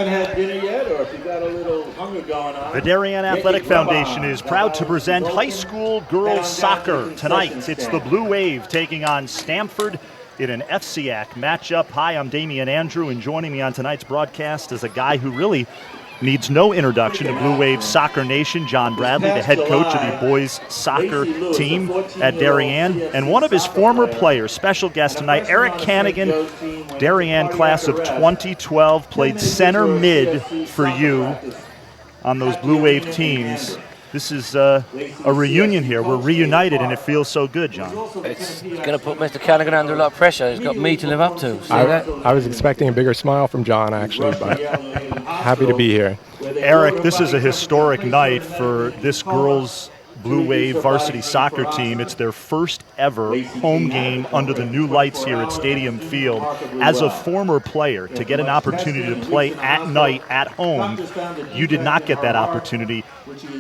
Had dinner yet, or if you got a little hunger going on. The Darien Athletic Foundation is proud to present high school girls soccer tonight. It's the Blue Wave taking on Stamford in an FCIAC matchup. Hi, I'm Damian Andrew, and joining me on tonight's broadcast is a guy who really needs no introduction to Blue Wave Soccer Nation, John Bradley, the head coach of the boys soccer team at Darien, and one of his former players, special guest tonight, Eric Canigan, Darien class of 2012, played center mid for you on those Blue Wave teams. This is a reunion here. We're reunited, and it feels so good, John. It's going to put Mr. Canigan under a lot of pressure. He's got me to live up to. I was expecting a bigger smile from John, actually, but happy to be here. Eric, this is a historic night for this girls' Blue Wave varsity soccer team. It's their first ever home game under the new lights here at Stadium Field. As a former player, to get an opportunity to play at night at home, you did not get that opportunity.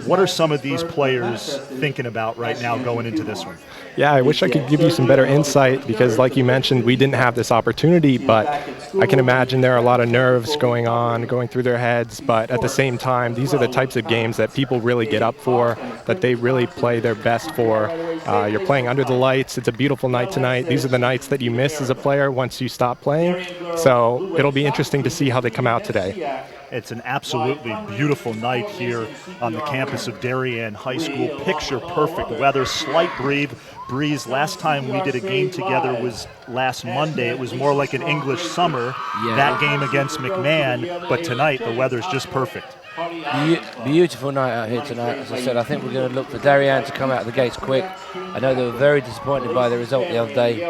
What are some of these players thinking about right now going into this one? Yeah, I wish I could give you some better insight because, like you mentioned, we didn't have this opportunity, but I can imagine there are a lot of nerves going through their heads, but at the same time, these are the types of games that people really get up for, that they really play their best for. You're playing under the lights. It's a beautiful night tonight. These are the nights that you miss as a player once you stop playing, so it'll be interesting to see how they come out today. It's an absolutely beautiful night here on the campus of Darien High School. Picture perfect weather, slight breeze. Last time we did a game together was last Monday. It was more like an English summer, that game against McMahon. But tonight, the weather's just perfect. Beautiful night out here tonight. As I said, I think we're going to look for Darien to come out of the gates quick. I know they were very disappointed by the result the other day.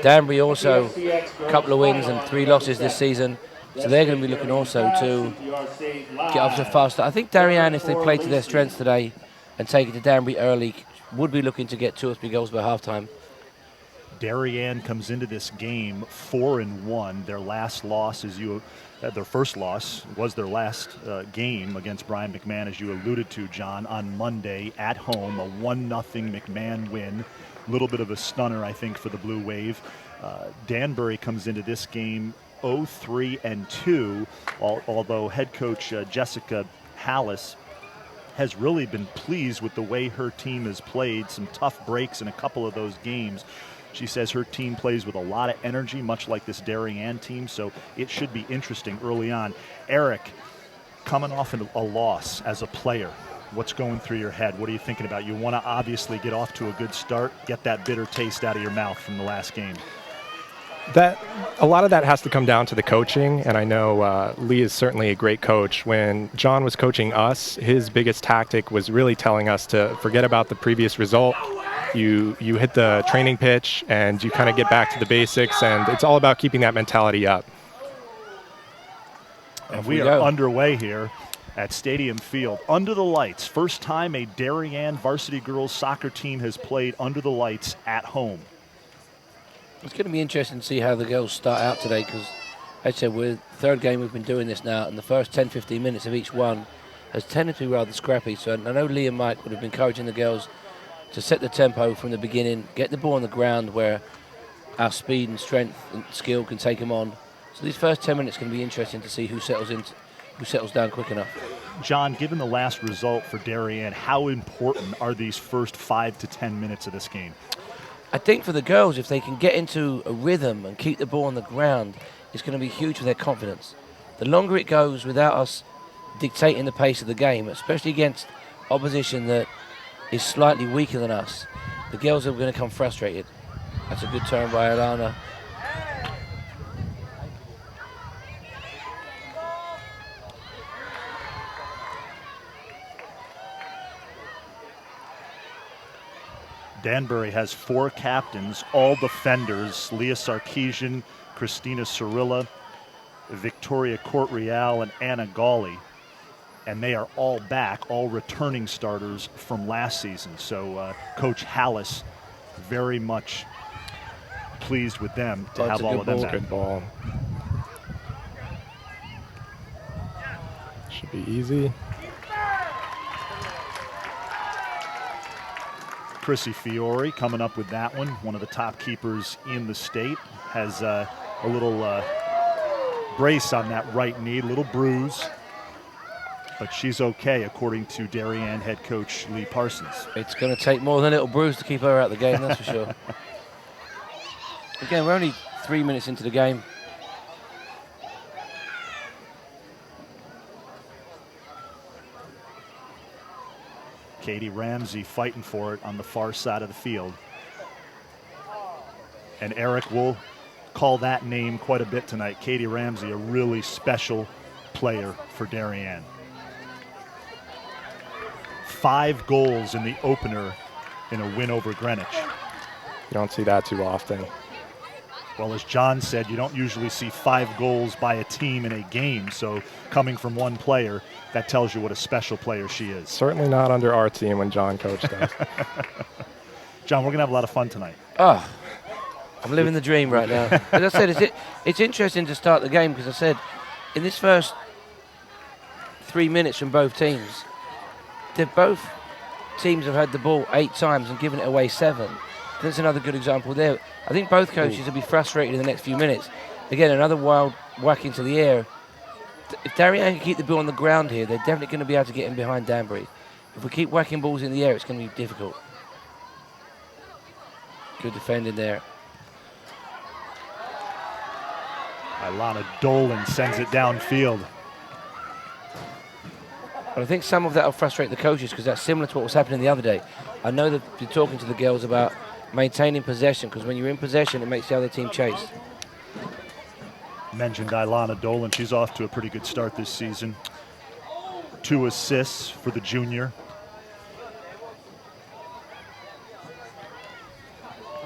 Danbury also, a couple of wins and 3 losses this season. So they're going to be looking also to get off to a fast start. I think Darien, if they play to their strengths today and take it to Danbury early, would be looking to get 2 or 3 goals by halftime. Darien comes into this game 4-1. Their last loss, their first loss was their last game against Brian McMahon, as you alluded to, John, on Monday at home, a 1-0 McMahon win. A little bit of a stunner, I think, for the Blue Wave. Danbury comes into this game 0-3-2, although head coach Jessica Hallis has really been pleased with the way her team has played, some tough breaks in a couple of those games. She says her team plays with a lot of energy, much like this Darien team, so it should be interesting early on. Eric, coming off a loss as a player, what's going through your head? What are you thinking about? You want to obviously get off to a good start, get that bitter taste out of your mouth from the last game. A lot of that has to come down to the coaching, and I know Lee is certainly a great coach. When John was coaching us, his biggest tactic was really telling us to forget about the previous result. You hit the training pitch, and you kind of get back to the basics, and it's all about keeping that mentality up. And we are underway here at Stadium Field, under the lights. First time a Darien varsity girls soccer team has played under the lights at home. It's going to be interesting to see how the girls start out today because, as I said, we're the 3rd game we've been doing this now, and the first 10-15 minutes of each one has tended to be rather scrappy. So I know Lee and Mike would have been encouraging the girls to set the tempo from the beginning, get the ball on the ground where our speed and strength and skill can take them on. So these first 10 minutes can be interesting to see who settles down quick enough. John, given the last result for Darien, how important are these first 5 to 10 minutes of this game? I think for the girls, if they can get into a rhythm and keep the ball on the ground, it's going to be huge for their confidence. The longer it goes without us dictating the pace of the game, especially against opposition that is slightly weaker than us, the girls are going to come frustrated. That's a good turn by Alana. Danbury has 4 captains, all defenders: Leah Sarkeesian, Christina Cirilla, Victoria Court-Real, and Anna Gawley. And they are all back, all returning starters from last season. So Coach Hallis very much pleased with them to have all of them back. Good ball. Should be easy. Chrissy Fiore coming up with that one of the top keepers in the state, has a little brace on that right knee, little bruise. But she's okay, according to Darien head coach Lee Parsons. It's going to take more than a little bruise to keep her out of the game, that's for sure. Again, we're only 3 minutes into the game. Katie Ramsey fighting for it on the far side of the field. And Eric will call that name quite a bit tonight. Katie Ramsey, a really special player for Darien. 5 goals in the opener in a win over Greenwich. You don't see that too often. Well, as John said, you don't usually see 5 goals by a team in a game. So coming from one player, that tells you what a special player she is. Certainly not under our team when John coached us. John, we're going to have a lot of fun tonight. Oh, I'm living the dream right now. As I said, it's interesting to start the game because I said in this first 3 minutes from both teams, both teams have had the ball 8 times and given it away 7. That's another good example there. I think both coaches will be frustrated in the next few minutes. Again, another wild whack into the air. If Darien can keep the ball on the ground here, they're definitely going to be able to get in behind Danbury. If we keep whacking balls in the air, it's going to be difficult. Good defending there. Ilana Dolan sends it downfield. But I think some of that will frustrate the coaches because that's similar to what was happening the other day. I know that you're talking to the girls about maintaining possession because when you're in possession, it makes the other team chase. Mentioned Ilana Dolan. She's off to a pretty good start this season. 2 assists for the junior.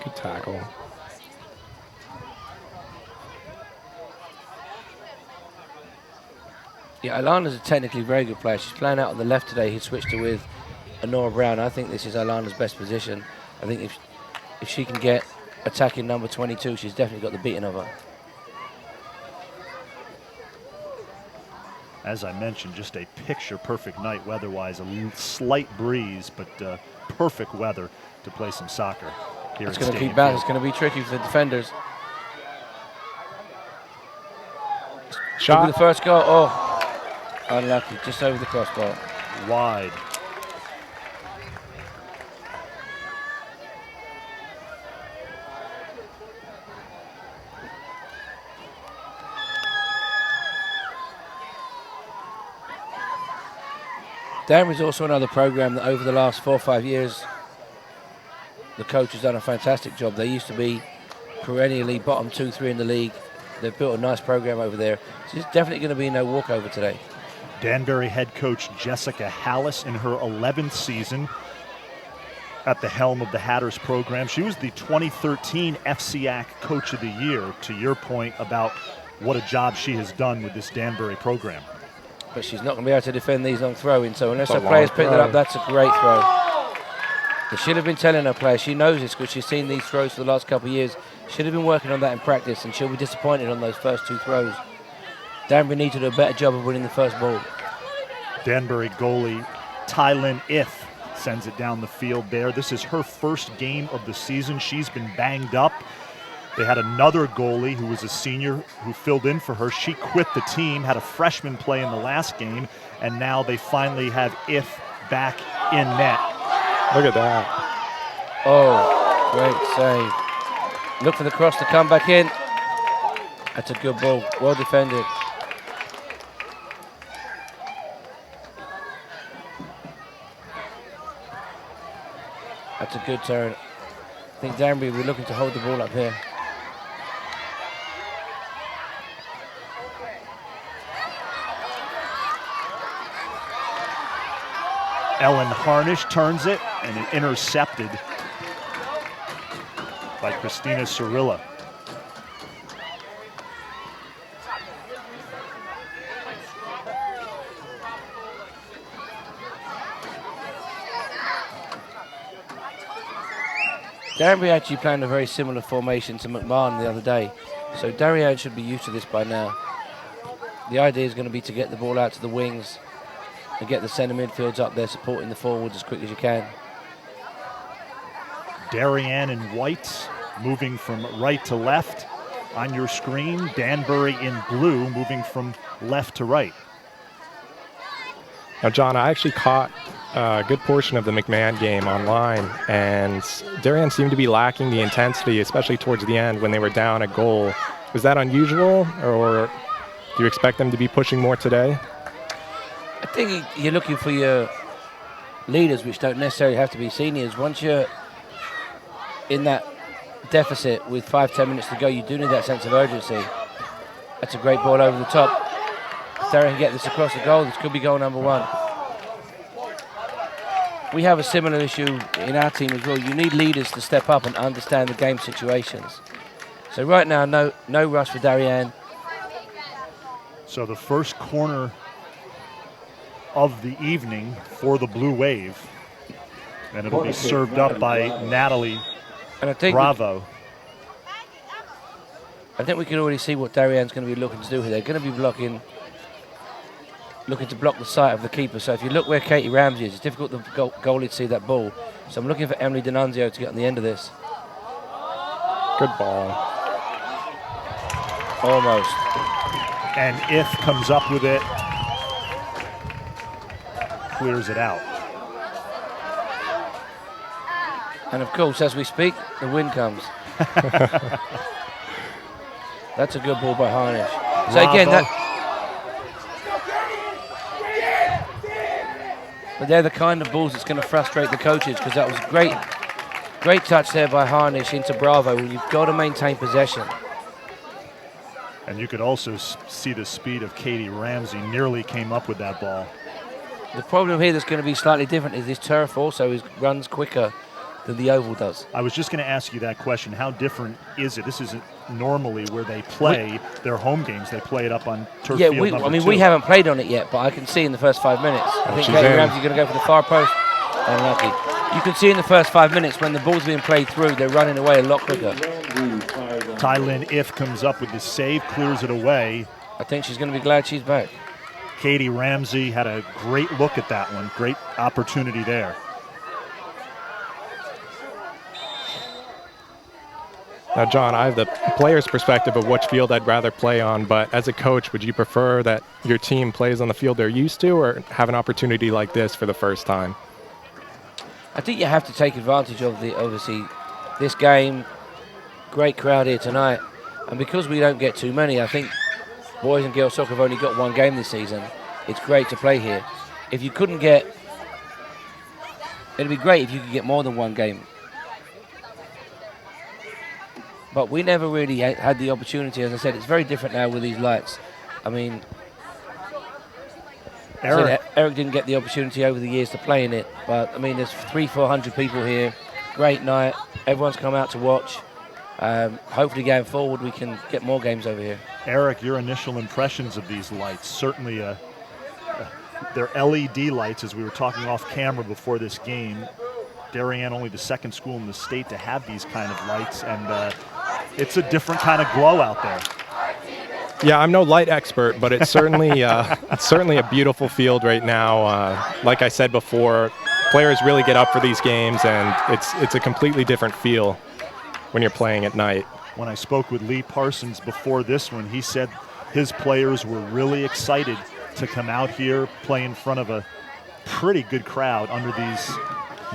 Good tackle. Yeah, Ilana's a technically very good player. She's playing out on the left today. He switched her with Honora Brown. I think this is Ilana's best position. I think if she can get attacking number 22, she's definitely got the beating of her. As I mentioned, just a picture-perfect night weather-wise. A slight breeze, but perfect weather to play some soccer here. It's going to keep back. It's going to be tricky for the defenders. Shot. Over the first goal. Oh, unlucky. Just over the crossbar. Wide. Danbury's also another program that over the last 4 or 5 years, the coach has done a fantastic job. They used to be perennially bottom 2-3 in the league. They've built a nice program over there. So it's definitely going to be no walkover today. Danbury head coach Jessica Hallis in her 11th season at the helm of the Hatters program. She was the 2013 FCIAC Coach of the Year, to your point about what a job she has done with this Danbury program. But she's not going to be able to defend these long throw-ins, so unless her players pick that up, that's a great throw. They should have been telling her players, she knows this because she's seen these throws for the last couple of years. Should have been working on that in practice, and she'll be disappointed on those first 2 throws. Danbury need to do a better job of winning the first ball. Danbury goalie Tylin If sends it down the field there. This is her first game of the season. She's been banged up. They had another goalie who was a senior who filled in for her. She quit the team, had a freshman play in the last game, and now they finally have If back in net. Look at that. Oh, great save. Look for the cross to come back in. That's a good ball. Well defended. That's a good turn. I think Danbury will be looking to hold the ball up here. Ellen Harnish turns it, and it intercepted by Christina Cirilla. Danbury actually playing a very similar formation to McMahon the other day, so Darien should be used to this by now. The idea is going to be to get the ball out to the wings and get the centre midfields up there supporting the forwards as quick as you can. Darien in white, moving from right to left On your screen, Danbury in blue, moving from left to right. Now, John, I actually caught a good portion of the McMahon game online, and Darien seemed to be lacking the intensity, especially towards the end when they were down a goal. Was that unusual, or do you expect them to be pushing more today? I think you're looking for your leaders, which don't necessarily have to be seniors. Once you're in that deficit with 5-10 minutes to go, you do need that sense of urgency. That's a great ball over the top. Darien can get this across the goal. This could be goal number 1. We have a similar issue in our team as well. You need leaders to step up and understand the game situations. So right now, no rush for Darien. So the first corner of the evening for the Blue Wave. And it'll be served up by Natalie And I think Bravo. I think we can already see what Darien's going to be looking to do here. They're going to be looking to block the sight of the keeper. So if you look where Katie Ramsey is, it's difficult for the goalie to see that ball. So I'm looking for Emily D'Annunzio to get on the end of this. Good ball. Almost. And If comes up with it, clears it out. And of course, as we speak, the wind comes. That's a good ball by Harnish. So again, but they're the kind of balls that's going to frustrate the coaches, because that was great touch there by Harnish into Bravo. You've got to maintain possession. And you could also see the speed of Katie Ramsey. Nearly came up with that ball. The problem here that's going to be slightly different is this turf also runs quicker than the oval does. I was just going to ask you that question. How different is it? This isn't normally where they play their home games. They play it up on turf field number 2. We haven't played on it yet, but I can see in the first 5 minutes. I think Katie Ramsey's going to go for the far post. Unlucky. You can see in the first 5 minutes when the ball's being played through, they're running away a lot quicker. Tylynn If comes up with the save, clears it away. I think she's going to be glad she's back. Katie Ramsey had a great look at that one. Great opportunity there. Now, John, I have the player's perspective of which field I'd rather play on, but as a coach, would you prefer that your team plays on the field they're used to, or have an opportunity like this for the first time? I think you have to take advantage of obviously this game. Great crowd here tonight, and because we don't get too many, I think boys and girls soccer have only got 1 game this season. It's great to play here. If you couldn't get, it'd be great if you could get more than 1 game. But we never really had the opportunity. As I said, it's very different now with these lights. I mean, Eric didn't get the opportunity over the years to play in it, but I mean, there's 300-400 people here. Great night. Everyone's come out to watch. Hopefully going forward we can get more games over here. Eric, your initial impressions of these lights? Certainly they're LED lights, as we were talking off camera before this game. Darien, only the 2nd school in the state to have these kind of lights, and it's a different kind of glow out there. Yeah, I'm no light expert, but it's certainly a beautiful field right now. Like I said before, players really get up for these games, and it's a completely different feel when you're playing at night. When I spoke with Lee Parsons before this one, he said his players were really excited to come out here, play in front of a pretty good crowd under these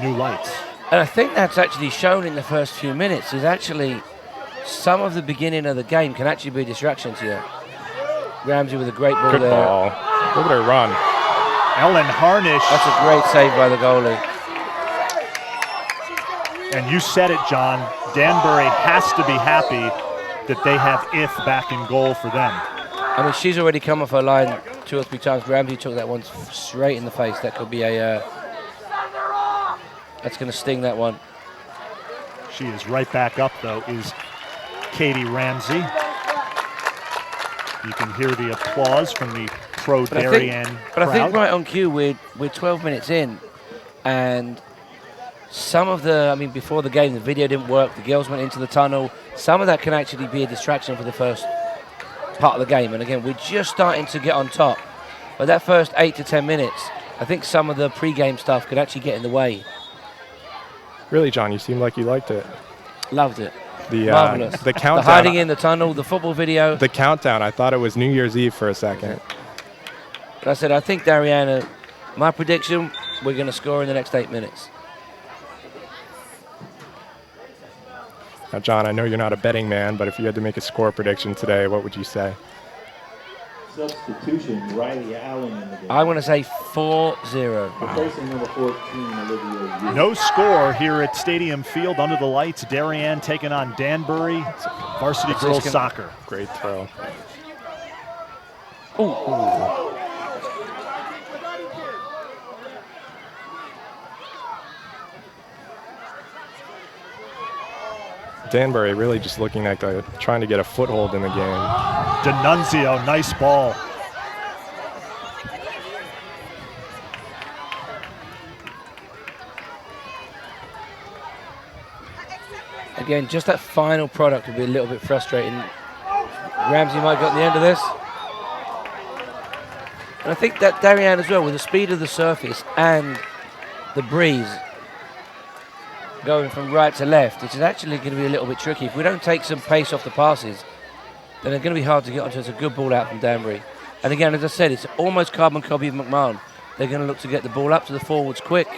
new lights. And I think that's actually shown in the first few minutes, is actually some of the beginning of the game can actually be a distraction to you. Ramsey with a great ball Good there. ball. Look at her run. Ellen Harnish. That's a great save by the goalie. And you said it, John. Danbury has to be happy that they have If back in goal for them. I mean, she's already come off her line 2 or 3 times. Ramsey took that one straight in the face. That could be that's going to sting that one. She is right back up, though, is Katie Ramsey. You can hear the applause from the pro-Darien crowd. But I think right on cue, we're 12 minutes in, and some of before the game, the video didn't work, the girls went into the tunnel. Some of that can actually be a distraction for the first part of the game. And again, we're just starting to get on top. But that first 8 to 10 minutes, I think some of the pre-game stuff could actually get in the way. Really, John, you seem like you liked it. Loved it. Marvelous. The countdown. The hiding in the tunnel, the football video. The countdown. I thought it was New Year's Eve for a second. But I said, I think Darien, my prediction, we're going to score in the next 8 minutes. Now, John, I know you're not a betting man, but if you had to make a score prediction today, what would you say? Substitution, Riley Allen in the game. I want to say 4-0. Replacing number 14, Olivia Yu. No score here at Stadium Field under the lights. Darien taking on Danbury. Varsity girls soccer. Great throw. Ooh. Danbury really just looking like they're trying to get a foothold in the game. D'Annunzio, nice ball. Again, just that final product would be a little bit frustrating. Ramsey might get the end of this. And I think that Darien as well, with the speed of the surface and the breeze going from right to left, it's actually going to be a little bit tricky. If we don't take some pace off the passes, then they're going to be hard to get onto. It's a good ball out from Danbury. And again, as I said, it's almost carbon copy of McMahon. They're going to look to get the ball up to the forwards quick,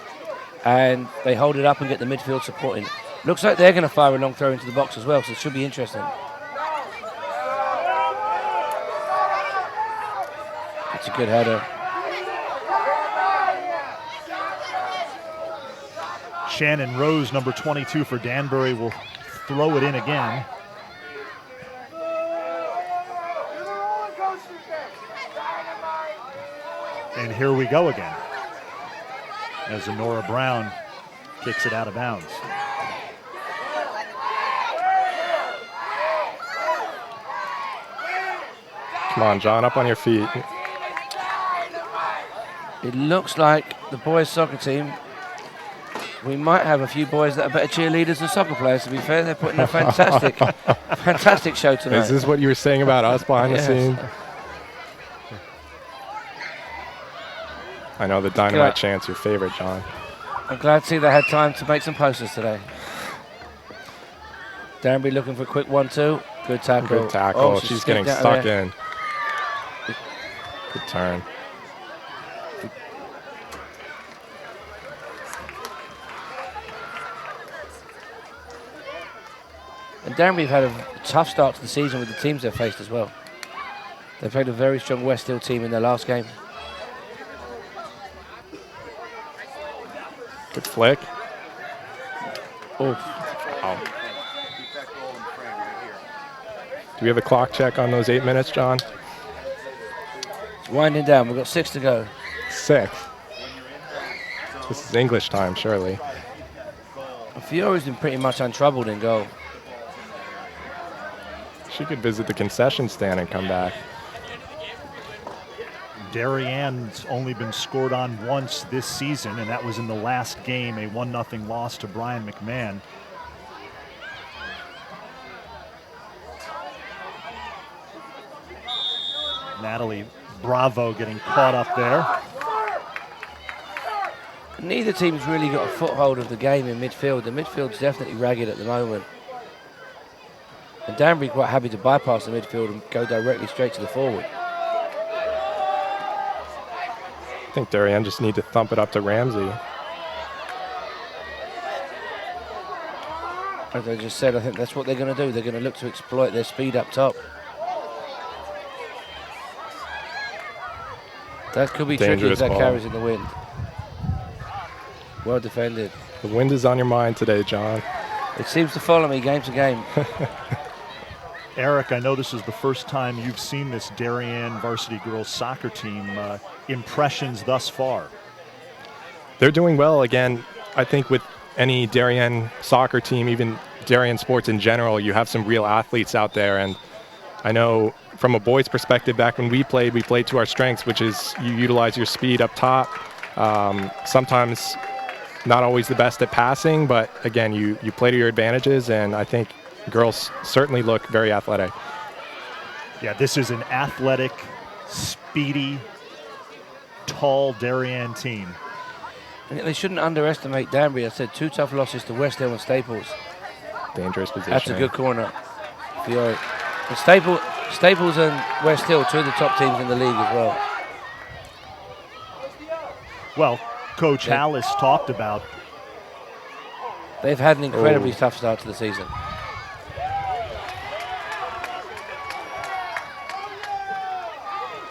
and they hold it up and get the midfield supporting. Looks like they're going to fire a long throw into the box as well, so it should be interesting. It's a good header. Shannon Rose, number 22 for Danbury, will throw it in again. And here we go again, as Honora Brown kicks it out of bounds. Come on, John, up on your feet. It looks like the boys' soccer team, we might have a few boys that are better cheerleaders than soccer players, to be fair. They're putting a fantastic, fantastic show tonight. Is this what you were saying about us behind the scene? I know the dynamite chant's your favorite, John. I'm glad to see they had time to make some posters today. Danbury looking for a quick 1-2. Good tackle. Good tackle. Oh, she's getting stuck in. Good turn. And Danbury have had a tough start to the season with the teams they've faced as well. They played a very strong West Hill team in their last game. Good flick. Oh. Wow. Do we have a clock check on those 8 minutes, John? It's winding down. We've got 6 to go. 6. This is English time, surely. Fiore's been pretty much untroubled in goal. She could visit the concession stand and come back. Darien's only been scored on once this season, and that was in the last game, a 1-0 loss to Brian McMahon. Natalie Bravo getting caught up there. Neither team's really got a foothold of the game in midfield. The midfield's definitely ragged at the moment. And Danbury quite happy to bypass the midfield and go directly straight to the forward. I think Darien just need to thump it up to Ramsey. As I just said, I think that's what they're going to do. They're going to look to exploit their speed up top. That could be tricky if that carries in the wind. Well defended. The wind is on your mind today, John. It seems to follow me game to game. Eric, I know this is the first time you've seen this Darien varsity girls soccer team. Impressions thus far? They're doing well. Again, I think with any Darien soccer team, even Darien sports in general, you have some real athletes out there. And I know from a boys' perspective, back when we played to our strengths, which is you utilize your speed up top. Sometimes not always the best at passing, but again, you play to your advantages, and I think girls certainly look very athletic. Yeah, this is an athletic, speedy, tall Darien team. And they shouldn't underestimate Danbury. I said 2 tough losses to West Hill and Staples. dangerous position. That's a good corner. And Staples and West Hill, two of the top teams in the league as well. Well, Coach Hallis talked about. They've had an incredibly tough start to the season.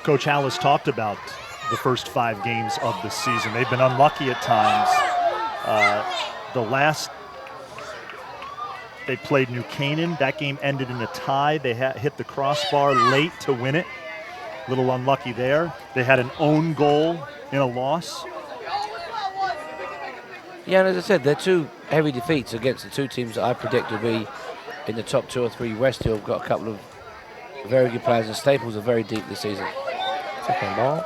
Coach Hallis talked about the first 5 games of the season. They've been unlucky at times. They played New Canaan. That game ended in a tie. They hit the crossbar late to win it. A little unlucky there. They had an own goal in a loss. Yeah, and as I said, they're 2 heavy defeats against the 2 teams that I predict will be in the top 2 or 3. West Hill have got a couple of very good players, and Staples are very deep this season. Second ball.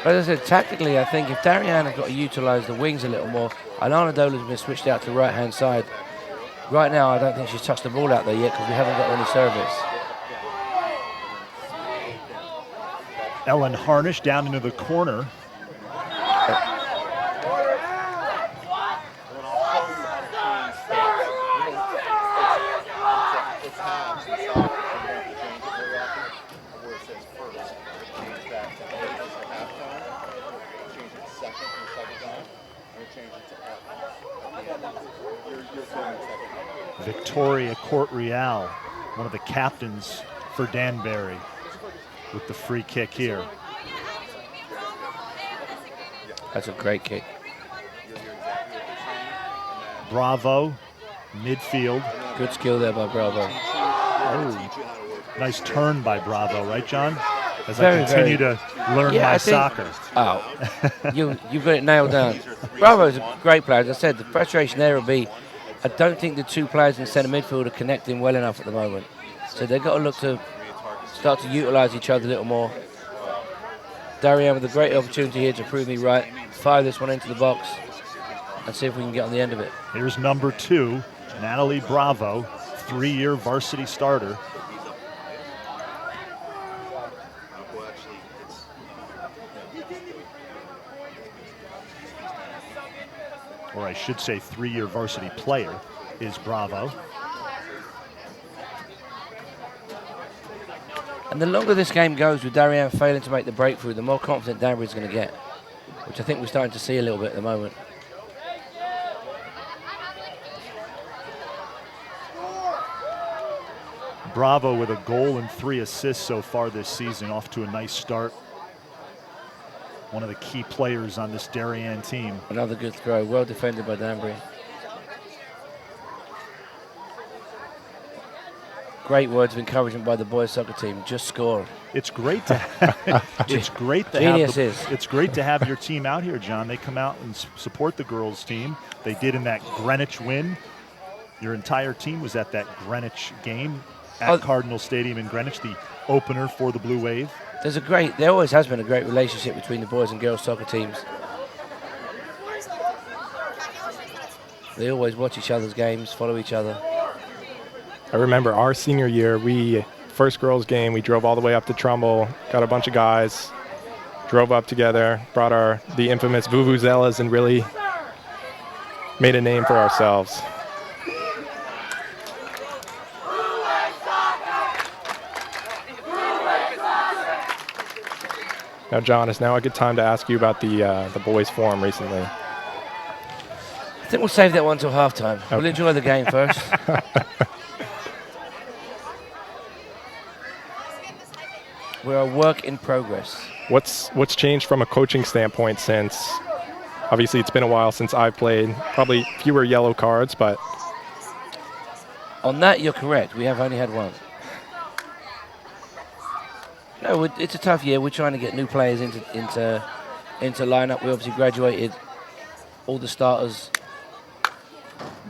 As I said, tactically, I think if Darien have got to utilise the wings a little more, Alana Dola's been switched out to the right-hand side. Right now, I don't think she's touched the ball out there yet because we haven't got any service. Ellen Harnish down into the corner. Victoria Court-Real, one of the captains for Danbury, with the free kick here. That's a great kick. Bravo, midfield. Good skill there by Bravo. Oh, nice turn by Bravo, right, John? As Very, I continue to learn my soccer. Oh, you've got it nailed down. Bravo's a great player. As I said, the frustration there will be, I don't think the 2 players in centre midfield are connecting well enough at the moment. So they've got to look to start to utilise each other a little more. Darien with a great opportunity here to prove me right. Fire this one into the box and see if we can get on the end of it. Here's number 2, Natalie Bravo, 3-year varsity starter. Or I should say 3-year varsity player is Bravo. And the longer this game goes with Darien failing to make the breakthrough, the more confident Danbury is going to get, which I think we're starting to see a little bit at the moment. Bravo with a goal and 3 assists so far this season, off to a nice start. One of the key players on this Darien team. Another good throw, well defended by Danbury. Great words of encouragement by the boys soccer team. Just scored. It's great to it's great to have your team out here, John. They come out and support the girls team. They did in that Greenwich win. Your entire team was at that Greenwich game at Cardinal Stadium in Greenwich, the opener for the Blue Wave. There always has been a great relationship between the boys and girls soccer teams. They always watch each other's games, follow each other. I remember our senior year, first girls game, we drove all the way up to Trumbull, got a bunch of guys, drove up together, brought the infamous vuvuzelas and really made a name for ourselves. Now, John, is now a good time to ask you about the boys' forum recently? I think we'll save that one till halftime. Okay. We'll enjoy the game first. We're a work in progress. What's changed from a coaching standpoint since, obviously it's been a while since I've played, probably fewer yellow cards, but... On that, you're correct. We have only had one. No, it's a tough year. We're trying to get new players into lineup. We obviously graduated all the starters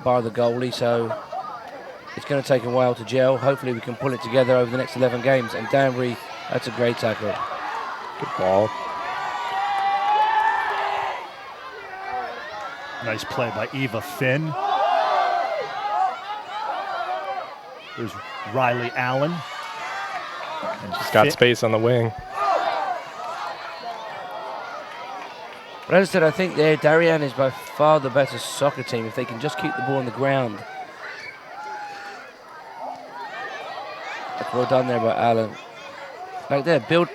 bar the goalie, so it's going to take a while to gel. Hopefully we can pull it together over the next 11 games. And Danbury, that's a great tackle. Good ball. Nice play by Eva Finn. There's Riley Allen. And Just got space on the wing. But as I said, I think Darien is by far the better soccer team if they can just keep the ball on the ground. That's well done there by Allen. Like there, build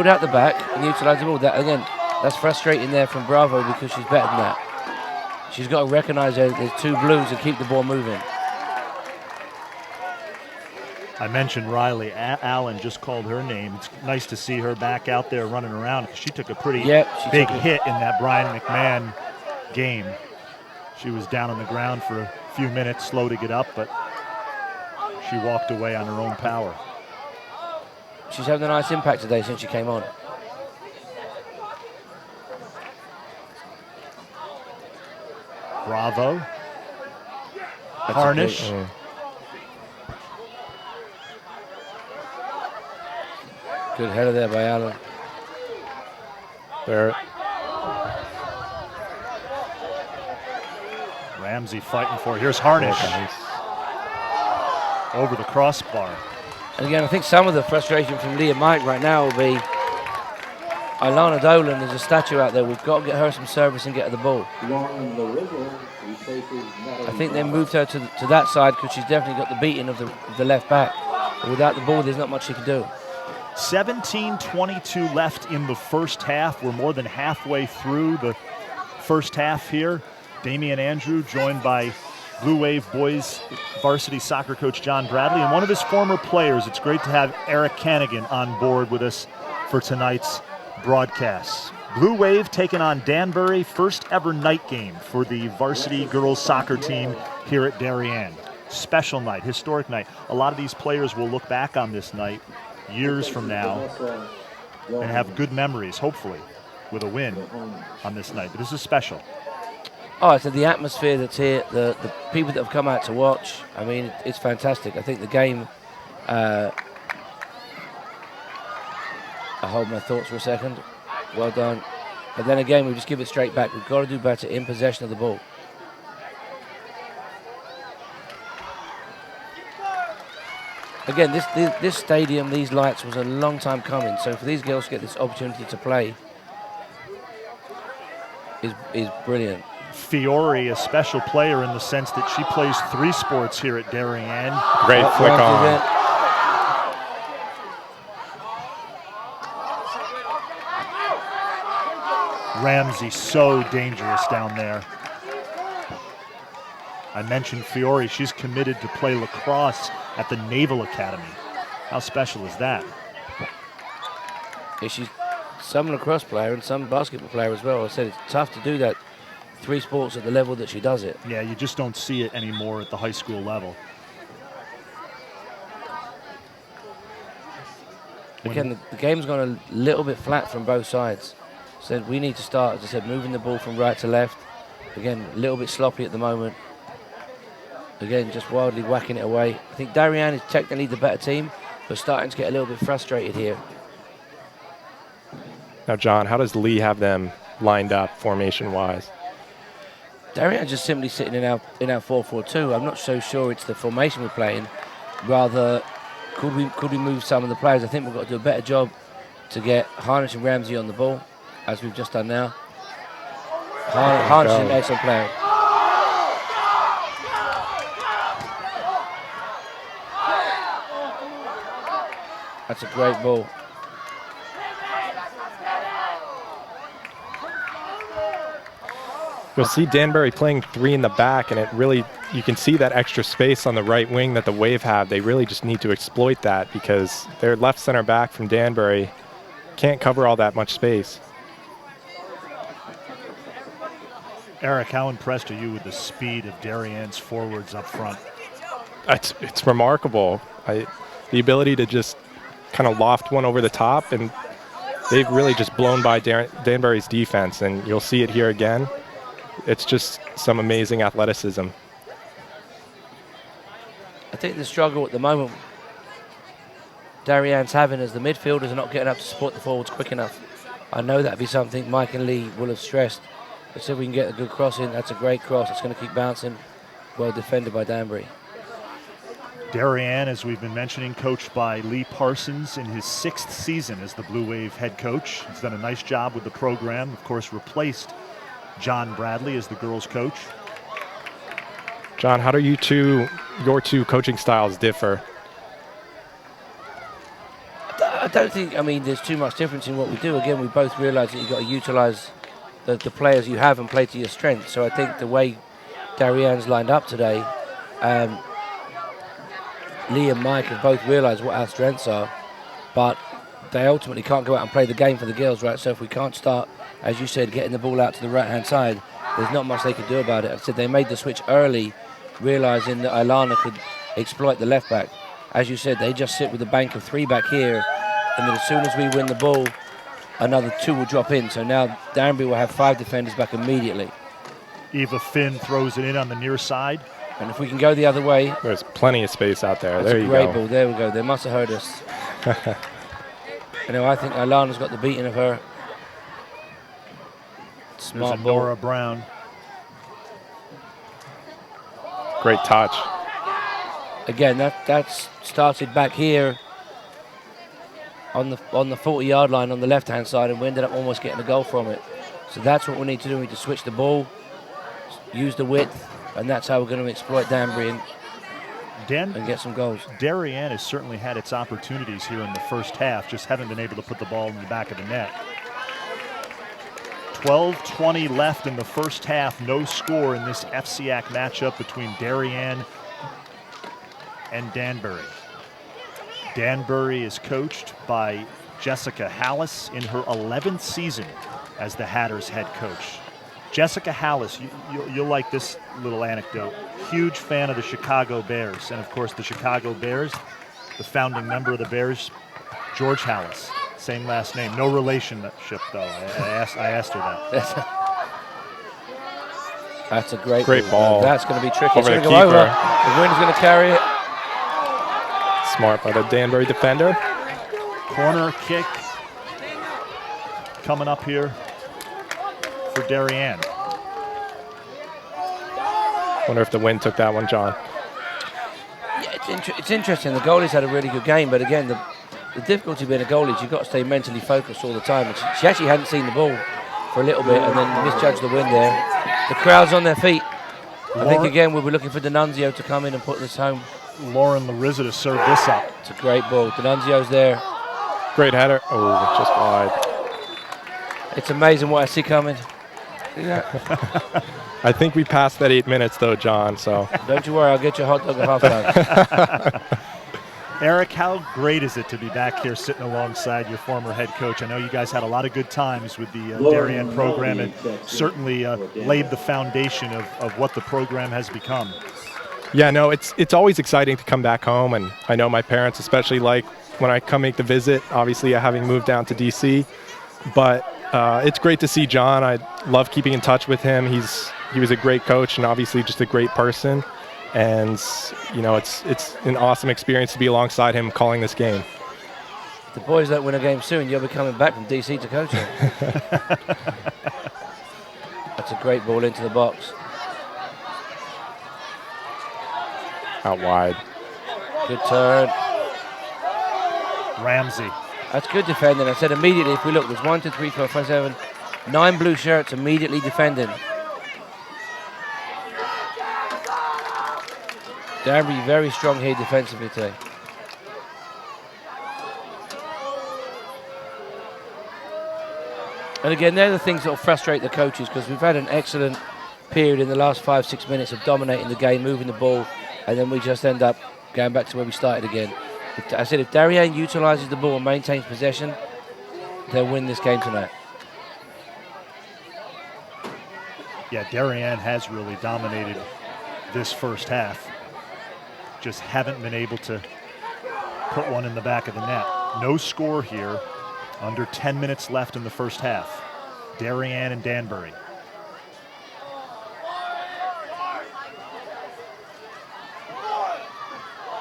out the back and utilise the ball. That again, that's frustrating there from Bravo because she's better than that. She's got to recognise there's two blues and keep the ball moving. I mentioned Riley Allen, just called her name. It's nice to see her back out there running around because she took a pretty big hit in that Brian McMahon game. She was down on the ground for a few minutes, slow to get up, but she walked away on her own power. She's having a nice impact today since she came on. Bravo. Harnish. Good header there by Allen. There. Ramsey fighting for it. Here's Harnish. Over the crossbar. And again, I think some of the frustration from Leah Mike right now will be Ilana Dolan. There's a statue out there. We've got to get her some service and get her the ball. I think they moved her to that side because she's definitely got the beating of the left back. But without the ball, there's not much she can do. 17:22 left in the first half. We're more than halfway through the first half here. Damian Andrew joined by Blue Wave boys varsity soccer coach John Bradley and one of his former players. It's great to have Eric Cannigan on board with us for tonight's broadcast. Blue Wave taking on Danbury, first ever night game for the varsity girls soccer team here at Darien. Special night, historic night. A lot of these players will look back on this night years from now and have good memories, hopefully, with a win on this night. But this is special. Oh, so the atmosphere that's here, the people that have come out to watch, I mean, it's fantastic. I think the game, I hold my thoughts for a second. Well done. But then again, we just give it straight back. We've got to do better in possession of the ball. Again, this stadium, these lights was a long time coming. So for these girls to get this opportunity to play is brilliant. Fiore, a special player in the sense that she plays 3 sports here at Darien. Great flick on. Ramsey so dangerous down there. I mentioned Fiore. She's committed to play lacrosse at the Naval Academy. How special is that? Yeah, she's some lacrosse player and some basketball player as well. I said it's tough to do that. 3 sports at the level that she does it. Yeah, you just don't see it anymore at the high school level. Again, the game's gone a little bit flat from both sides. So we need to start, as I said, moving the ball from right to left. Again, a little bit sloppy at the moment. Again, just wildly whacking it away. I think Darien is technically the better team, but starting to get a little bit frustrated here. Now, John, how does Lee have them lined up formation-wise? Darien just simply sitting in our 4-4-2. I'm not so sure it's the formation we're playing. Rather, could we move some of the players? I think we've got to do a better job to get Harnish and Ramsey on the ball, as we've just done now. Harnish is an excellent player. That's a great ball. You'll see Danbury playing 3 in the back, and it really, you can see that extra space on the right wing that the Wave have. They really just need to exploit that because their left center back from Danbury can't cover all that much space. Eric, how impressed are you with the speed of Darien's forwards up front? It's remarkable. The ability to just kind of loft one over the top, and they've really just blown by Danbury's defense, and you'll see it here again. It's just some amazing athleticism. I think the struggle at the moment Darien's having is the midfielders are not getting up to support the forwards quick enough. I know that'd be something Mike and Lee will have stressed. But if we can get a good cross in, that's a great cross. It's going to keep bouncing. Well defended by Danbury. Darien, as we've been mentioning, coached by Lee Parsons in his 6th season as the Blue Wave head coach. He's done a nice job with the program. Of course, replaced John Bradley as the girls' coach. John, how do your two coaching styles differ? I don't think, there's too much difference in what we do. Again, we both realize that you've got to utilize the players you have and play to your strengths. So I think the way Darien's lined up today, Lee and Mike have both realized what our strengths are, but they ultimately can't go out and play the game for the girls, right? So if we can't start, as you said, getting the ball out to the right-hand side, there's not much they can do about it. I said they made the switch early, realizing that Ilana could exploit the left back. As you said, they just sit with a bank of 3 back here, and then as soon as we win the ball, another 2 will drop in. So now Danbury will have 5 defenders back immediately. Eva Finn throws it in on the near side. And if we can go the other way, there's plenty of space out there. That's there you a great go. Ball. There we go. They must have heard us. I think Ilana's got the beating of her. Smart There's a ball. Nora Brown. Great touch. Again, that's started back here on the 40-yard line on the left-hand side, and we ended up almost getting a goal from it. So that's what we need to do. We need to switch the ball, use the width, and that's how we're going to exploit Danbury and get some goals. Darien has certainly had its opportunities here in the first half, just haven't been able to put the ball in the back of the net. 12:20 left in the first half, no score in this FCIAC matchup between Darien and Danbury. Danbury is coached by Jessica Hallis in her 11th season as the Hatters head coach. Jessica Hallis, you'll like this little anecdote. Huge fan of the Chicago Bears. And of course, the Chicago Bears, the founding member of the Bears, George Hallis. Same last name. No relationship, though. I asked her that. That's a great ball. That's going to be tricky. Over It's the going to go keeper. over. The wind's going to carry it. Smart by the Danbury defender. Corner kick coming up here for Darien. Wonder if the wind took that one, John. Yeah, it's interesting. The goalie's had a really good game, but again, the difficulty being a goalie is you've got to stay mentally focused all the time. And she actually hadn't seen the ball for a little bit and then misjudged the wind there. The crowd's on their feet. I think, again, we'll be looking for D'Annunzio to come in and put this home. Lauren Larissa to serve this up. It's a great ball. D'Annunzio's there. Great header. Oh, just wide. It's amazing what I see coming. Yeah. I think we passed that 8 minutes, though, John, so. Don't you worry, I'll get you a hot dog at halftime. Eric, how great is it to be back here sitting alongside your former head coach? I know you guys had a lot of good times with the Darien program and certainly laid the foundation of what the program has become. Yeah, no, it's always exciting to come back home, and I know my parents especially like when I come make the visit, obviously having moved down to D.C., but it's great to see John. I love keeping in touch with him. He was a great coach and obviously just a great person. And, you know, it's an awesome experience to be alongside him calling this game. If the boys don't win a game soon, you'll be coming back from D.C. to coach them. That's a great ball into the box. Out wide. Good turn. Ramsey. That's good defending. I said immediately, if we look, there's 1, 2, 3, 4, 5, 7, 9 blue shirts immediately defending. Danbury very strong here defensively today. And again, they're the things that will frustrate the coaches because we've had an excellent period in the last 5-6 minutes of dominating the game, moving the ball, and then we just end up going back to where we started again. I said if Darien utilises the ball and maintains possession, they'll win this game tonight. Yeah, Darien has really dominated this first half. Just haven't been able to put one in the back of the net. No score here. Under 10 minutes left in the first half. Darien and Danbury.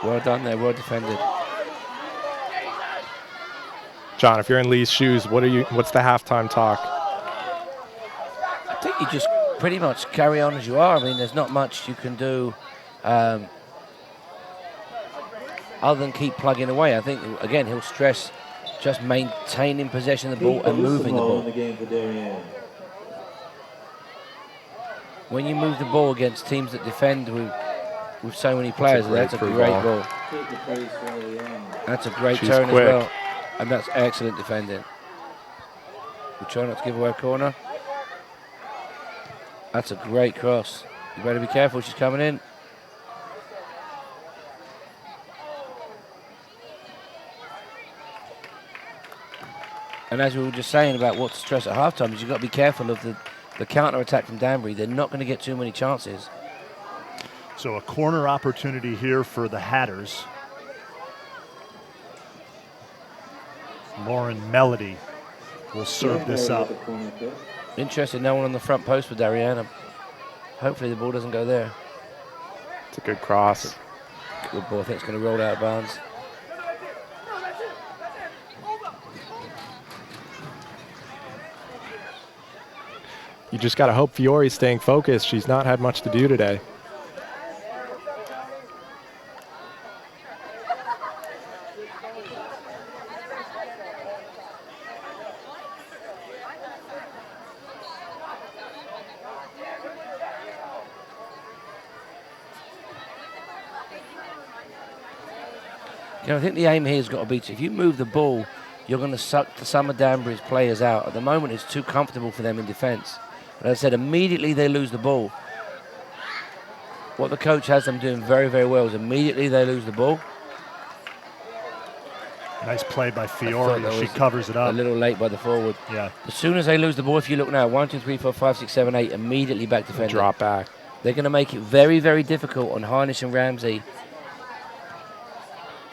Well done there, well defended. John, if you're in Lee's shoes, what's the halftime talk? I think you just pretty much carry on as you are. I mean, there's not much you can do. other than keep plugging away. I think, again, he'll stress just maintaining possession of the ball and moving the ball. In the game for Darien. When you move the ball against teams that defend with so many players, that's a great ball. Take the pace while we are. That's a great She's turn quick. as well. And that's excellent defending. We try not to give away a corner. That's a great cross. You better be careful, she's coming in. And as we were just saying about what to stress at halftime, is you've got to be careful of the counter-attack from Danbury. They're not going to get too many chances. So a corner opportunity here for the Hatters. Lauren Melody will serve this up. Interesting, no one on the front post for Darien. Hopefully the ball doesn't go there. It's a good cross. Good ball, I think it's going to roll out of bounds. You just got to hope Fiore's staying focused. She's not had much to do today. You know, I think the aim here has got to be if you move the ball, you're going to suck some of Danbury's players out. At the moment, it's too comfortable for them in defence. But as I said, immediately they lose the ball. What the coach has them doing very, very well is immediately they lose the ball. Nice play by Fiore. She covers it up. A little late by the forward. Yeah. As soon as they lose the ball, if you look now, 1, 2, 3, 4, 5, 6, 7, 8, immediately back defending. Drop back. They're going to make it very, very difficult on Harnish and Ramsey.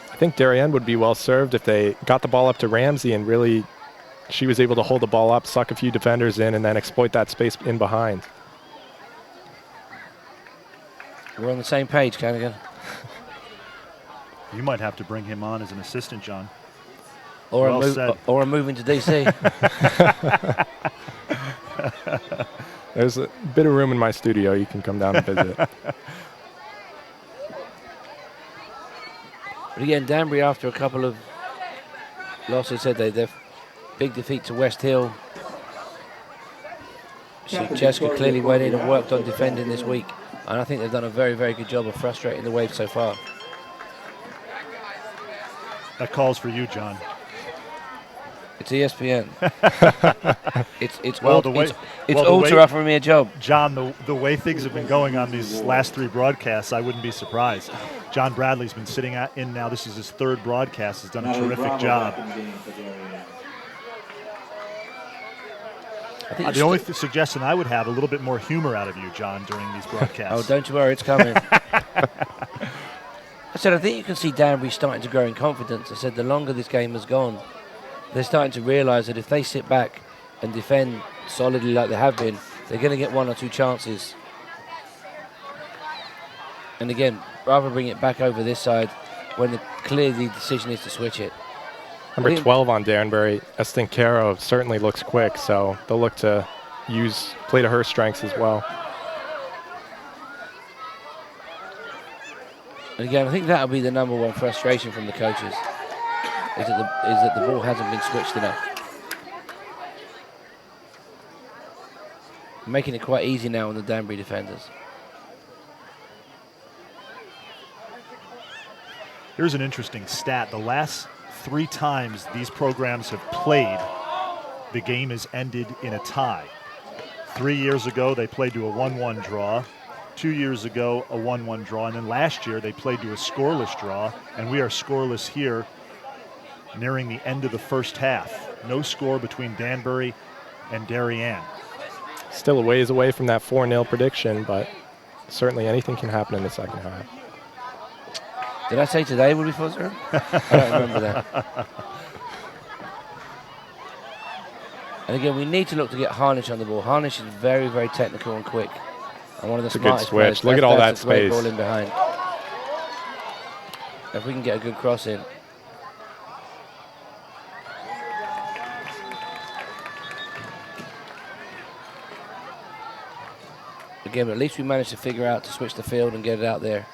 I think Darien would be well served if they got the ball up to Ramsey and really she was able to hold the ball up, suck a few defenders in, and then exploit that space in behind. We're on the same page, Canigan. You might have to bring him on as an assistant, John. Or Well I'm moving to DC. There's a bit of room in my studio. You can come down and visit. But again, Danbury, after a couple of losses, said they're big defeat to West Hill. Jessica clearly went in and worked on defending this week. And I think they've done a very, very good job of frustrating the Wave so far. That calls for you, John. It's ESPN. it's Well, Ultra offering me a job. John, the way things have been going on these last 3 broadcasts, I wouldn't be surprised. John Bradley's been sitting in now. This is his 3rd broadcast. He's done a terrific job. The only suggestion I would have, a little bit more humor out of you, John, during these broadcasts. Oh, don't you worry, it's coming. I said, I think you can see Danbury starting to grow in confidence. I said, the longer this game has gone, they're starting to realise that if they sit back and defend solidly like they have been, they're going to get 1 or 2 chances. And again, rather bring it back over this side when clearly the decision is to switch it. Number 12 on Danbury, Estincaro certainly looks quick, so they'll look to play to her strengths as well. And again, I think that'll be the number 1 frustration from the coaches, is that the ball hasn't been switched enough. Making it quite easy now on the Danbury defenders. Here's an interesting stat. The last 3 times these programs have played, the game has ended in a tie. 3 years ago, they played to a 1-1 draw. 2 years ago, a 1-1 draw. And then last year, they played to a scoreless draw. And we are scoreless here, nearing the end of the first half. No score between Danbury and Darien. Still a ways away from that 4-0 prediction, but certainly anything can happen in the second half. Did I say today would be 4-0? I don't remember that. And again, we need to look to get Harnish on the ball. Harnish is very, very technical and quick. And one of the smartest players. Look at all that space. Ball in behind. If we can get a good cross in. Again, but at least we managed to figure out to switch the field and get it out there.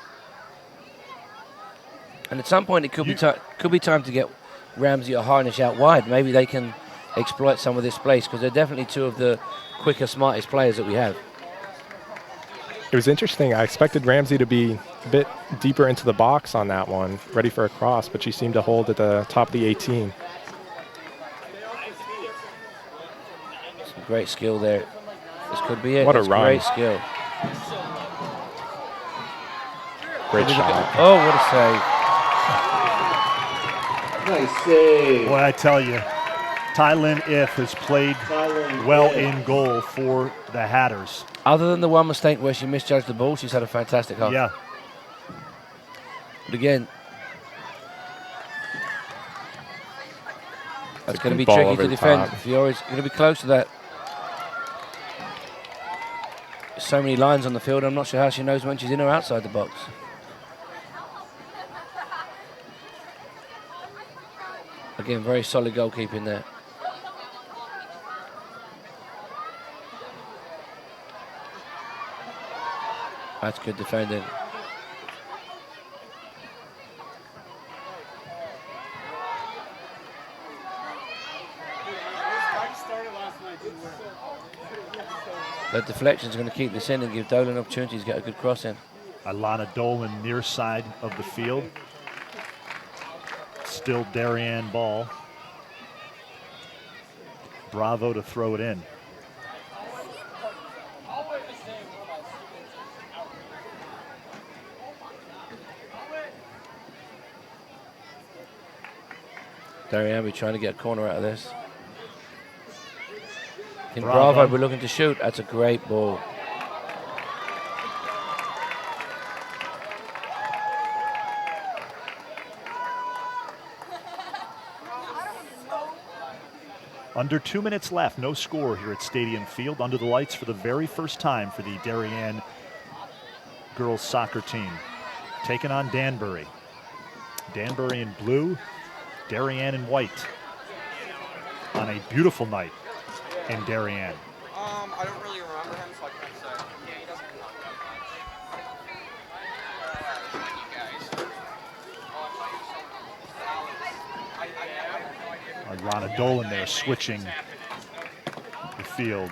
And at some point, it could be time to get Ramsey or Harnish out wide. Maybe they can exploit some of this space because they're definitely two of the quicker, smartest players that we have. It was interesting. I expected Ramsey to be a bit deeper into the box on that one, ready for a cross, but she seemed to hold at the top of the 18. Some great skill there. This could be it. What a That's run. Great skill. Great shot. Oh, what a save. Nice save. Boy, I tell you, Tylynn If has played well in goal for the Hatters. Other than the one mistake where she misjudged the ball, she's had a fantastic half. Yeah. But again, that's going to be Ball tricky over to the defend. top. Fiore's going to be close to that. So many lines on the field, I'm not sure how she knows when she's in or outside the box. Again, very solid goalkeeping there. That's good defending. That deflection is going to keep this in and give Dolan opportunities to get a good cross in. Alana Dolan near side of the field. Still Darien ball. Bravo to throw it in. Darien, we're trying to get a corner out of this. I think Bravo. Bravo, we're looking to shoot. That's a great ball. Under 2 minutes left, no score here at Stadium Field. Under the lights for the very first time for the Darien girls soccer team. Taking on Danbury. Danbury in blue, Darien in white. On a beautiful night in Darien. I don't really remember him, so I can't say. Yeah, he doesn't come that much. Rana Dolan there switching the field.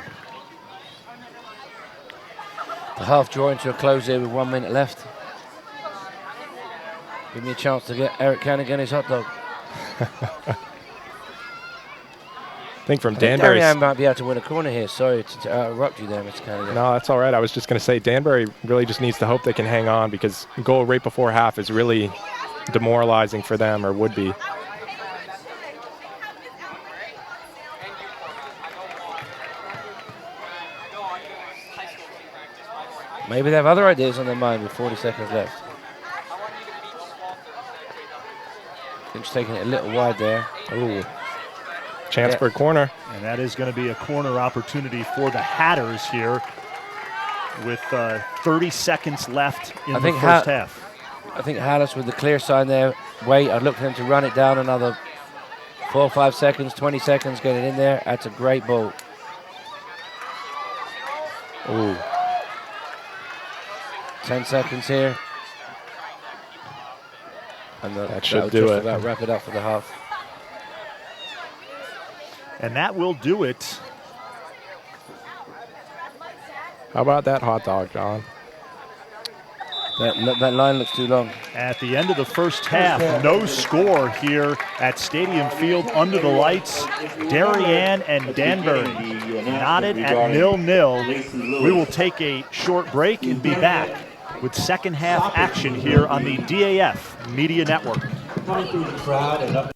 The half drawing to a close here with 1 minute left. Give me a chance to get Eric Cannigan his hot dog. I think from I think Danbury's. Darien might be able to win a corner here. Sorry to interrupt you there, Mr. Cannigan. No, that's all right. I was just going to say Danbury really just needs to hope they can hang on because goal right before half is really demoralizing for them, or would be. Maybe they have other ideas on their mind with 40 seconds left. Finch taking it a little wide there. Ooh. Chance for a corner. And that is going to be a corner opportunity for the Hatters here with 30 seconds left in the first half. I think Hallis with the clear sign there. Wait, I'd look for him to run it down another 4 or 5 seconds, 20 seconds, get it in there. That's a great ball. Ooh. 10 seconds here. And That should that'll do just it. about wrap it up for the half. And that will do it. How about that hot dog, John? That line looks too long. At the end of the first half, no score here at Stadium Field under the lights. Darien and Danbury knotted at 0-0. We will take a short break and be back with second half action here on the DAF Media Network. Coming through the crowd and up